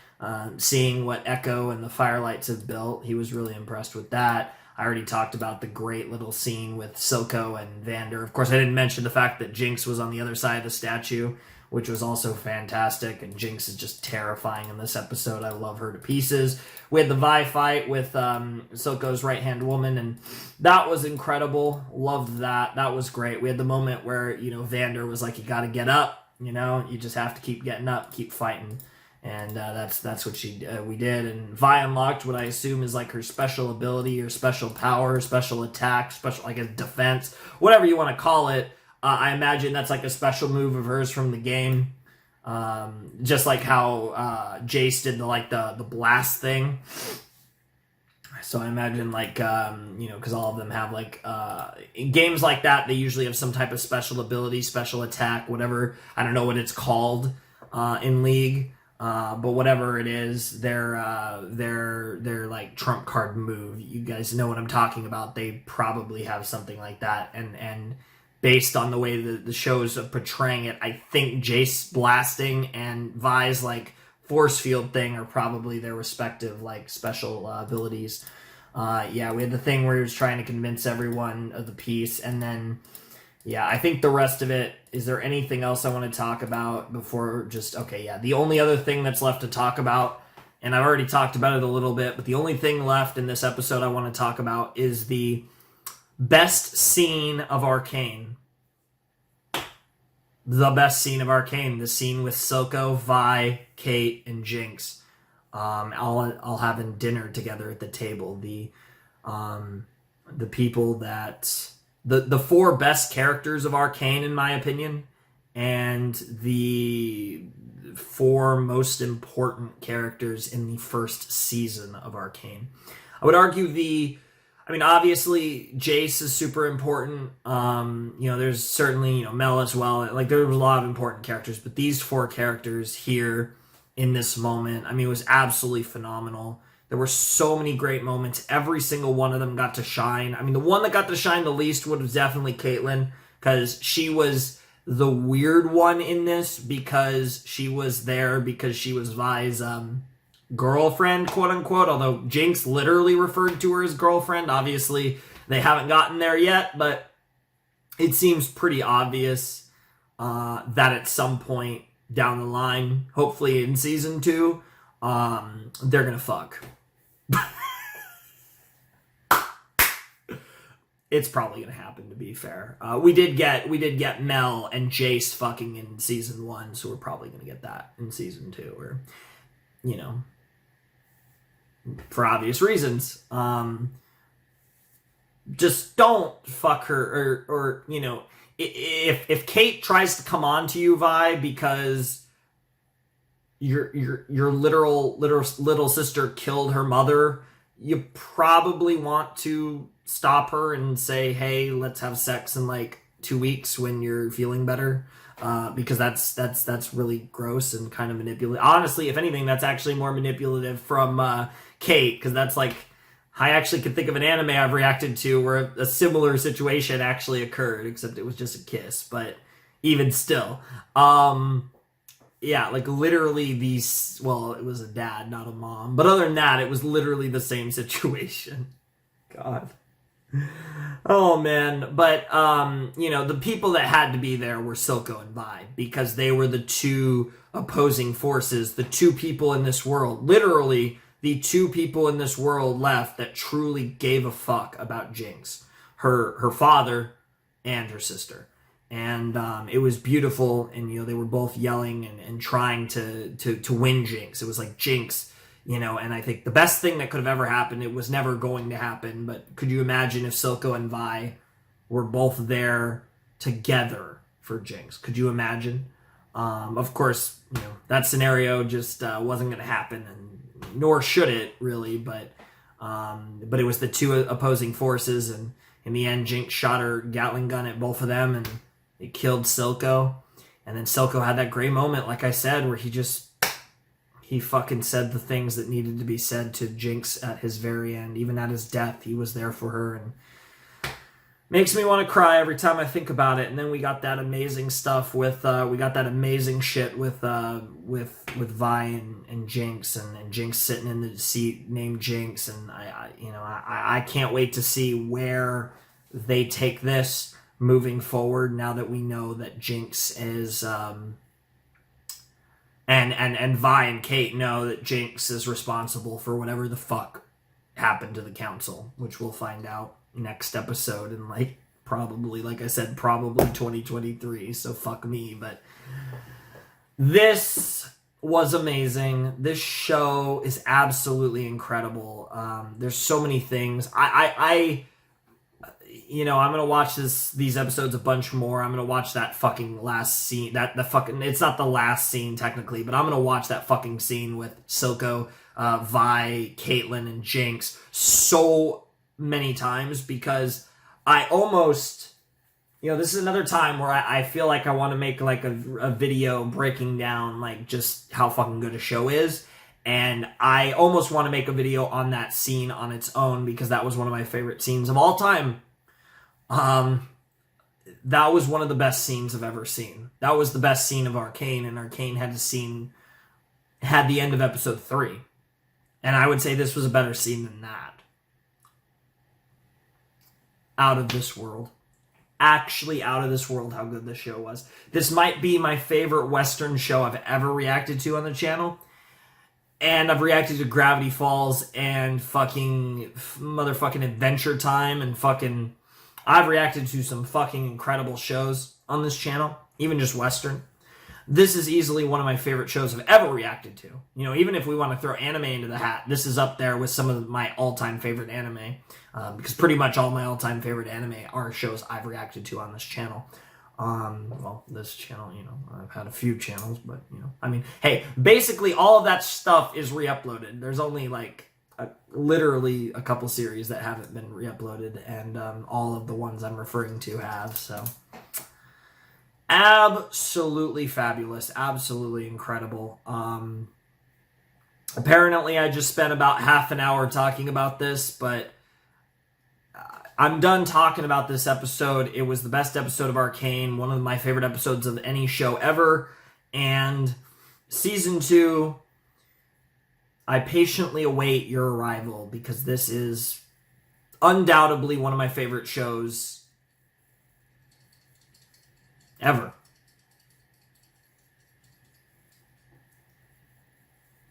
seeing what Echo and the Firelights have built. He was really impressed with that. I already talked about the great little scene with Silco and Vander. Of course, I didn't mention the fact that Jinx was on the other side of the statue, which was also fantastic, and Jinx is just terrifying in this episode. I love her to pieces. We had the Vi fight with Silco's right-hand woman, and that was incredible. Loved that. That was great. We had the moment where, Vander was like, you gotta get up, you just have to keep getting up, keep fighting. And that's what we did. And Vi unlocked what I assume is like her special ability or special power, special attack, special, I guess, defense, whatever you want to call it. I imagine that's like a special move of hers from the game. Just like how Jace did the blast thing. So I imagine because all of them have in games like that, they usually have some type of special ability, special attack, whatever. I don't know what it's called in League. But whatever it is, their like trump card move. You guys know what I'm talking about. They probably have something like that, and based on the way the shows are portraying it, I think Jace blasting and Vi's force field thing are probably their respective special abilities. Yeah, we had the thing where he was trying to convince everyone of the piece, and then yeah, I think the rest of it, is there anything else I want to talk about before the only other thing that's left to talk about, and I've already talked about it a little bit, but the only thing left in this episode I want to talk about is the best scene of Arcane. The best scene of Arcane, the scene with Silco, Vi, Kate, and Jinx. All having dinner together at the table. The people that... The four best characters of Arcane, in my opinion, and the four most important characters in the first season of Arcane. I would argue obviously Jace is super important. There's certainly, Mel as well. There was a lot of important characters, but these four characters here in this moment, it was absolutely phenomenal. There were so many great moments. Every single one of them got to shine. The one that got to shine the least was definitely Caitlyn, because she was the weird one in this, because she was there because she was Vi's girlfriend, quote unquote, although Jinx literally referred to her as girlfriend. Obviously, they haven't gotten there yet, but it seems pretty obvious that at some point down the line, hopefully in season 2, they're gonna fuck. It's probably gonna happen, to be fair. We did get Mel and Jace fucking in season 1, so we're probably gonna get that in season 2, or for obvious reasons. Just don't fuck her, or if Kate tries to come on to you, Vi, because your little sister killed her mother, you probably want to stop her and say, hey, let's have sex in 2 weeks when you're feeling better, because that's really gross and kind of manipulative. Honestly, if anything, that's actually more manipulative from Kate, because that's I actually could think of an anime I've reacted to where a similar situation actually occurred, except it was just a kiss, but even still. Yeah, literally it was a dad, not a mom. But other than that, it was literally the same situation. God. Oh, man. But, the people that had to be there were Silco and Vi, because they were the two opposing forces, the two people in this world, literally the two people in this world left that truly gave a fuck about Jinx, her father and her sister. And it was beautiful, and they were both yelling and trying to win Jinx. It was Jinx, and I think the best thing that could have ever happened, it was never going to happen, but could you imagine if Silco and Vi were both there together for Jinx? Could you imagine? Of course, that scenario just wasn't going to happen, and nor should it really, but it was the two opposing forces, and in the end, Jinx shot her Gatling gun at both of them, and it killed Silco. And then Silco had that great moment, like I said, where he fucking said the things that needed to be said to Jinx at his very end. Even at his death, he was there for her. And Makes me want to cry every time I think about it. And then we got that amazing stuff with we got that amazing shit with Vi and Jinx, and Jinx sitting in the seat named Jinx, and I can't wait to see where they take this moving forward now that we know that Jinx is and Vi and Kate know that Jinx is responsible for whatever the fuck happened to the council, which we'll find out next episode in probably 2023, so fuck me. But this was amazing. This show is absolutely incredible. There's so many things. I'm gonna watch these episodes a bunch more. I'm gonna watch that fucking last scene. It's not the last scene technically, but I'm gonna watch that fucking scene with Silco, Vi, Caitlyn, and Jinx so many times, because I almost, this is another time where I feel like I want to make a video breaking down just how fucking good a show is, and I almost want to make a video on that scene on its own, because that was one of my favorite scenes of all time. That was one of the best scenes I've ever seen. That was the best scene of Arcane, and Arcane had the end of episode 3, and I would say this was a better scene than that. Out of this world. Actually out of this world how good this show was. This might be my favorite Western show I've ever reacted to on the channel. And I've reacted to Gravity Falls and motherfucking Adventure Time and I've reacted to some fucking incredible shows on this channel. Even just Western. This is easily one of my favorite shows I've ever reacted to. Even if we want to throw anime into the hat, this is up there with some of my all-time favorite anime. Because pretty much all my all-time favorite anime are shows I've reacted to on this channel. This channel, I've had a few channels, but, hey, basically all of that stuff is re-uploaded. There's only, literally a couple series that haven't been re-uploaded, and all of the ones I'm referring to have, so... Absolutely fabulous. Absolutely incredible. Apparently I just spent about half an hour talking about this, but I'm done talking about this episode. It was the best episode of Arcane, one of my favorite episodes of any show ever, and season 2, I patiently await your arrival, because this is undoubtedly one of my favorite shows ever.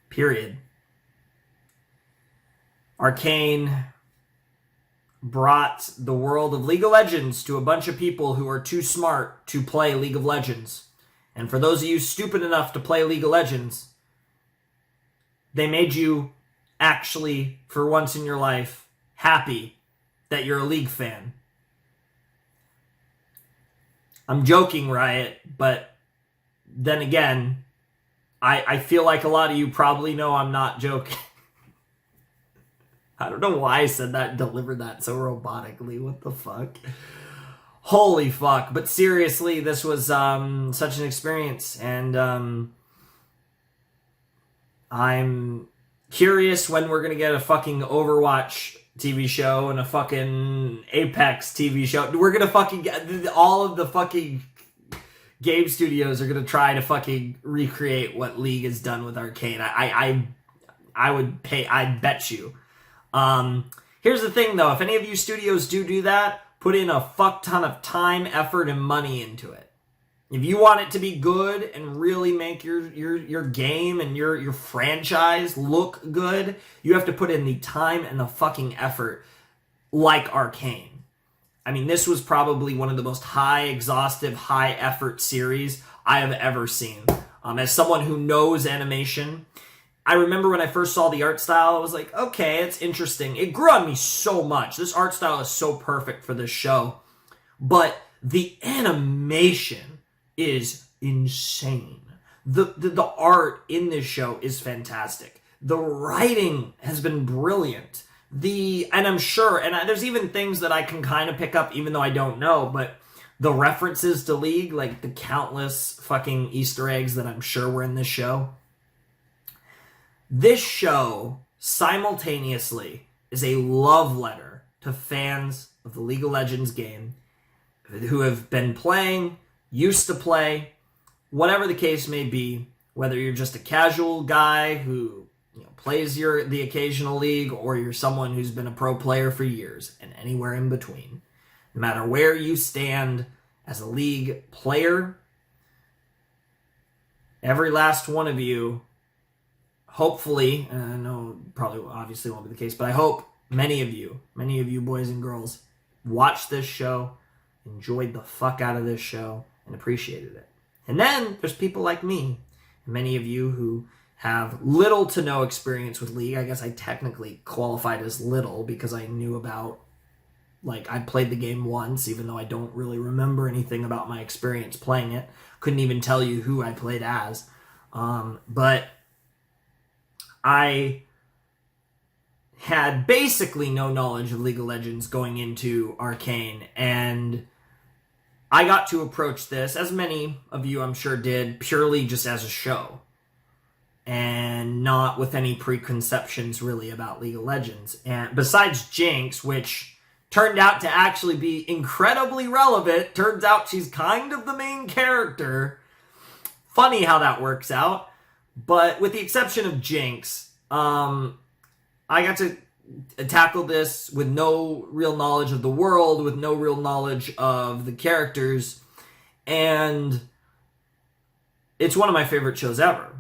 Period. Arcane brought the world of League of Legends to a bunch of people who are too smart to play League of Legends. And for those of you stupid enough to play League of Legends, they made you actually, for once in your life, happy that you're a League fan. I'm joking, Riot, but then again, I feel like a lot of you probably know I'm not joking. I don't know why I said that and delivered that so robotically. What the fuck? Holy fuck. But seriously, this was such an experience, and I'm curious when we're going to get a fucking Overwatch TV show and a fucking Apex TV show. We're gonna fucking get all of the fucking game studios are gonna try to fucking recreate what League has done with Arcane. I would pay. I'd bet you. Here's the thing though: if any of you studios do that, put in a fuck ton of time, effort, and money into it. If you want it to be good and really make your game and your franchise look good, you have to put in the time and the fucking effort like Arcane. I mean, this was probably one of the most exhaustive, high-effort series I have ever seen. As someone who knows animation, I remember when I first saw the art style, I was like, okay, it's interesting. It grew on me so much. This art style is so perfect for this show. But the animation is insane. The art in this show is fantastic. The writing has been brilliant. And I'm sure, and there's even things that I can kind of pick up even though I don't know, but the references to League, like the countless fucking Easter eggs that I'm sure were in this show. This show simultaneously is a love letter to fans of the League of Legends game who have been playing, used to play, whatever the case may be, whether you're just a casual guy who plays the occasional league, or you're someone who's been a pro player for years, and anywhere in between. No matter where you stand as a league player, every last one of you, hopefully, and I know probably obviously won't be the case, but I hope many of you boys and girls, watched this show, enjoyed the fuck out of this show, and appreciated it. And then there's people like me, many of you who have little to no experience with League. I guess I technically qualified as little because I knew about, I played the game once, even though I don't really remember anything about my experience playing it. Couldn't even tell you who I played as. But I had basically no knowledge of League of Legends going into Arcane, and I got to approach this, as many of you I'm sure did, purely just as a show, and not with any preconceptions really about League of Legends. And besides Jinx, which turned out to actually be incredibly relevant, turns out she's kind of the main character. Funny how that works out. But with the exception of Jinx, I got to tackle this with no real knowledge of the world, with no real knowledge of the characters, and it's one of my favorite shows ever.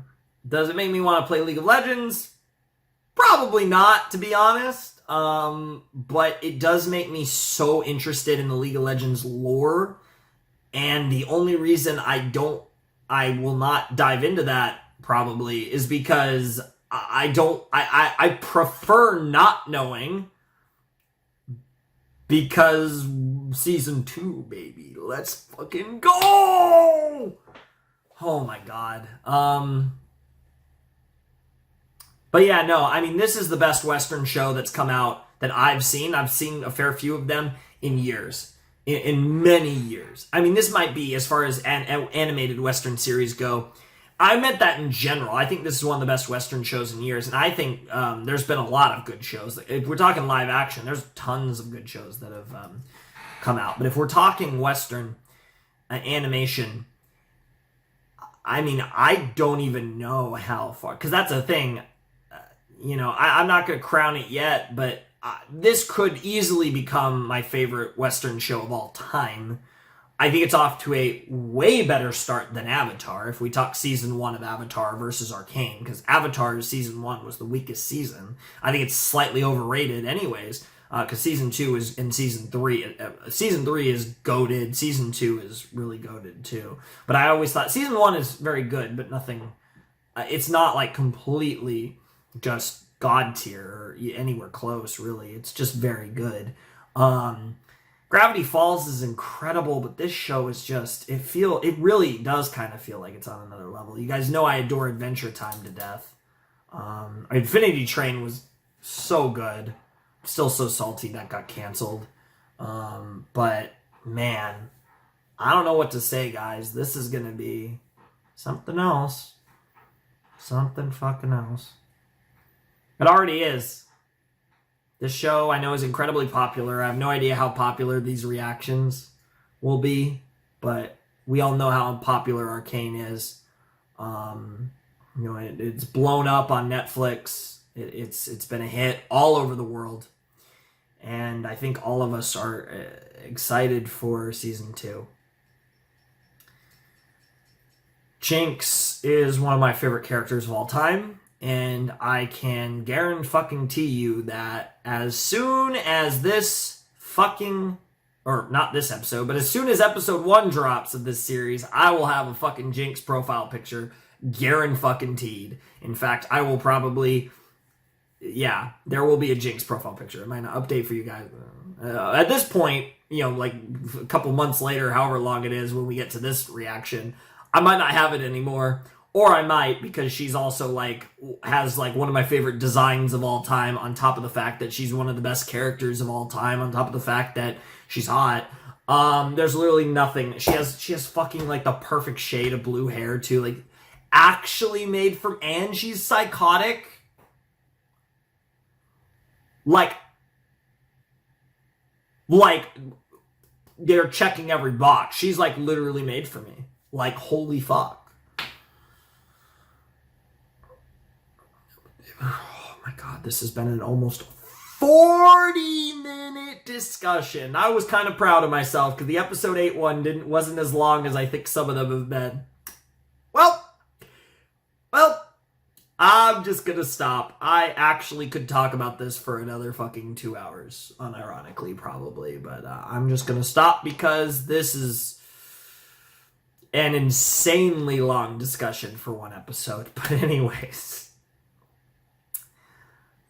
Does it make me want to play League of Legends? Probably not, to be honest. But it does make me so interested in the League of Legends lore, and the only reason I will not dive into that probably is because I prefer not knowing, because season 2, baby. Let's fucking go! Oh my god. But yeah, no, I mean, this is the best Western show that's come out that I've seen. I've seen a fair few of them in years. In many years. I mean, this might be, as far as animated Western series go, I meant that in general. I think this is one of the best Western shows in years, and I think there's been a lot of good shows. If we're talking live action, there's tons of good shows that have come out. But if we're talking Western animation, I mean, I don't even know how far, because that's a thing. I'm not going to crown it yet, but this could easily become my favorite Western show of all time. I think it's off to a way better start than Avatar, if we talk season 1 of Avatar versus Arcane, because Avatar's season 1 was the weakest season. I think it's slightly overrated anyways, because season 2 is in season 3. Season 3 is goated. Season 2 is really goated too. But I always thought season 1 is very good, but nothing... it's not like completely just god tier or anywhere close, really. It's just very good. Gravity Falls is incredible, but this show is just, it really does kind of feel like it's on another level. You guys know I adore Adventure Time to death. Infinity Train was so good. Still so salty that got canceled. But man, I don't know what to say, guys. This is gonna be something else. Something fucking else. It already is. This show, I know, is incredibly popular. I have no idea how popular these reactions will be, but we all know how popular Arcane is. It's blown up on Netflix. It's been a hit all over the world, and I think all of us are excited for season 2. Jinx is one of my favorite characters of all time. And I can guarantee you that as soon as this fucking, or not this episode, but as soon as episode 1 drops of this series, I will have a fucking Jinx profile picture guaranteed. In fact, I will probably, there will be a Jinx profile picture. I might not update for you guys. At this point, like a couple months later, however long it is when we get to this reaction, I might not have it anymore. Or I might, because she's also has one of my favorite designs of all time, on top of the fact that she's one of the best characters of all time, on top of the fact that she's hot. There's literally nothing. She has fucking the perfect shade of blue hair too, actually made from, and she's psychotic. Like, they're checking every box. She's like literally made for me. Like, holy fuck. Oh my god, this has been an almost 40-minute discussion. I was kind of proud of myself because the episode 8 one wasn't as long as I think some of them have been. Well, I'm just gonna stop. I actually could talk about this for another fucking 2 hours, unironically, probably, but I'm just gonna stop because this is an insanely long discussion for one episode. But anyways,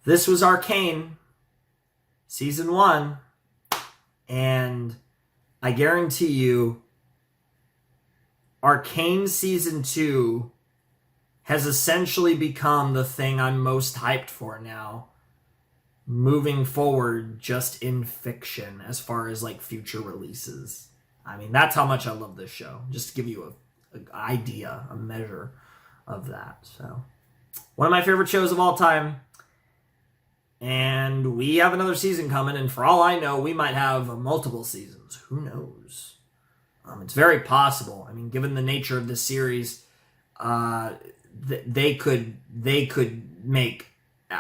this was Arcane, Season 1, and I guarantee you, Arcane Season 2 has essentially become the thing I'm most hyped for now, moving forward just in fiction as far as like future releases. I mean, that's how much I love this show, just to give you an idea, a measure of that. So, one of my favorite shows of all time. And we have another season coming, and for all I know, we might have multiple seasons. Who knows? It's very possible. I mean, given the nature of this series, they could make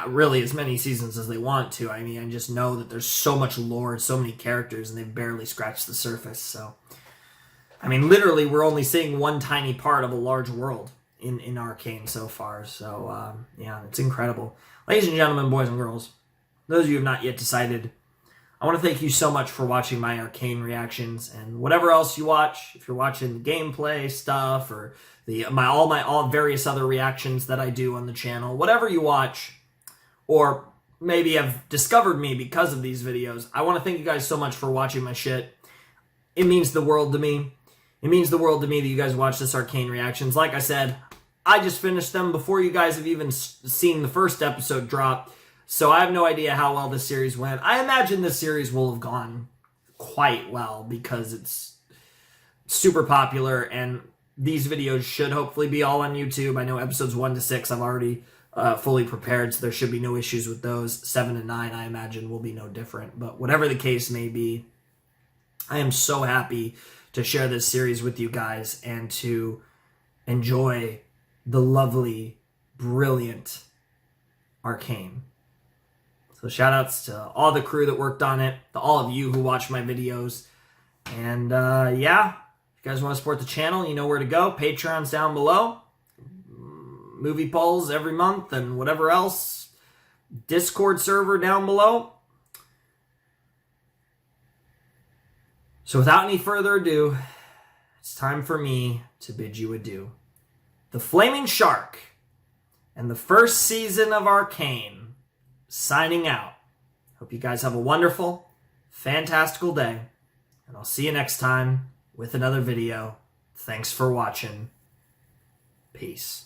really as many seasons as they want to. I mean, I just know that there's so much lore, so many characters, and they've barely scratched the surface. So, I mean, literally, we're only seeing one tiny part of a large world in Arcane so far. So, yeah, it's incredible. Ladies and gentlemen, boys and girls, those of you who have not yet decided, I want to thank you so much for watching my Arcane reactions and whatever else you watch. If you're watching gameplay stuff or all various other reactions that I do on the channel, whatever you watch, or maybe have discovered me because of these videos, I want to thank you guys so much for watching my shit. It means the world to me. It means the world to me that you guys watch this Arcane reactions. Like I said, I just finished them before you guys have even seen the first episode drop, so I have no idea how well this series went. I imagine this series will have gone quite well because it's super popular, and these videos should hopefully be all on YouTube. I know episodes 1 to 6 I'm already fully prepared, so there should be no issues with those. 7 and 9 I imagine will be no different, but whatever the case may be, I am so happy to share this series with you guys and to enjoy the lovely, brilliant Arcane. So shout outs to all the crew that worked on it, to all of you who watch my videos. And yeah, if you guys want to support the channel, you know where to go. Patreon's down below. Movie polls every month and whatever else. Discord server down below. So without any further ado, it's time for me to bid you adieu. The Flaming Shark and the first season of Arcane signing out. Hope you guys have a wonderful, fantastical day, and I'll see you next time with another video. Thanks for watching. Peace.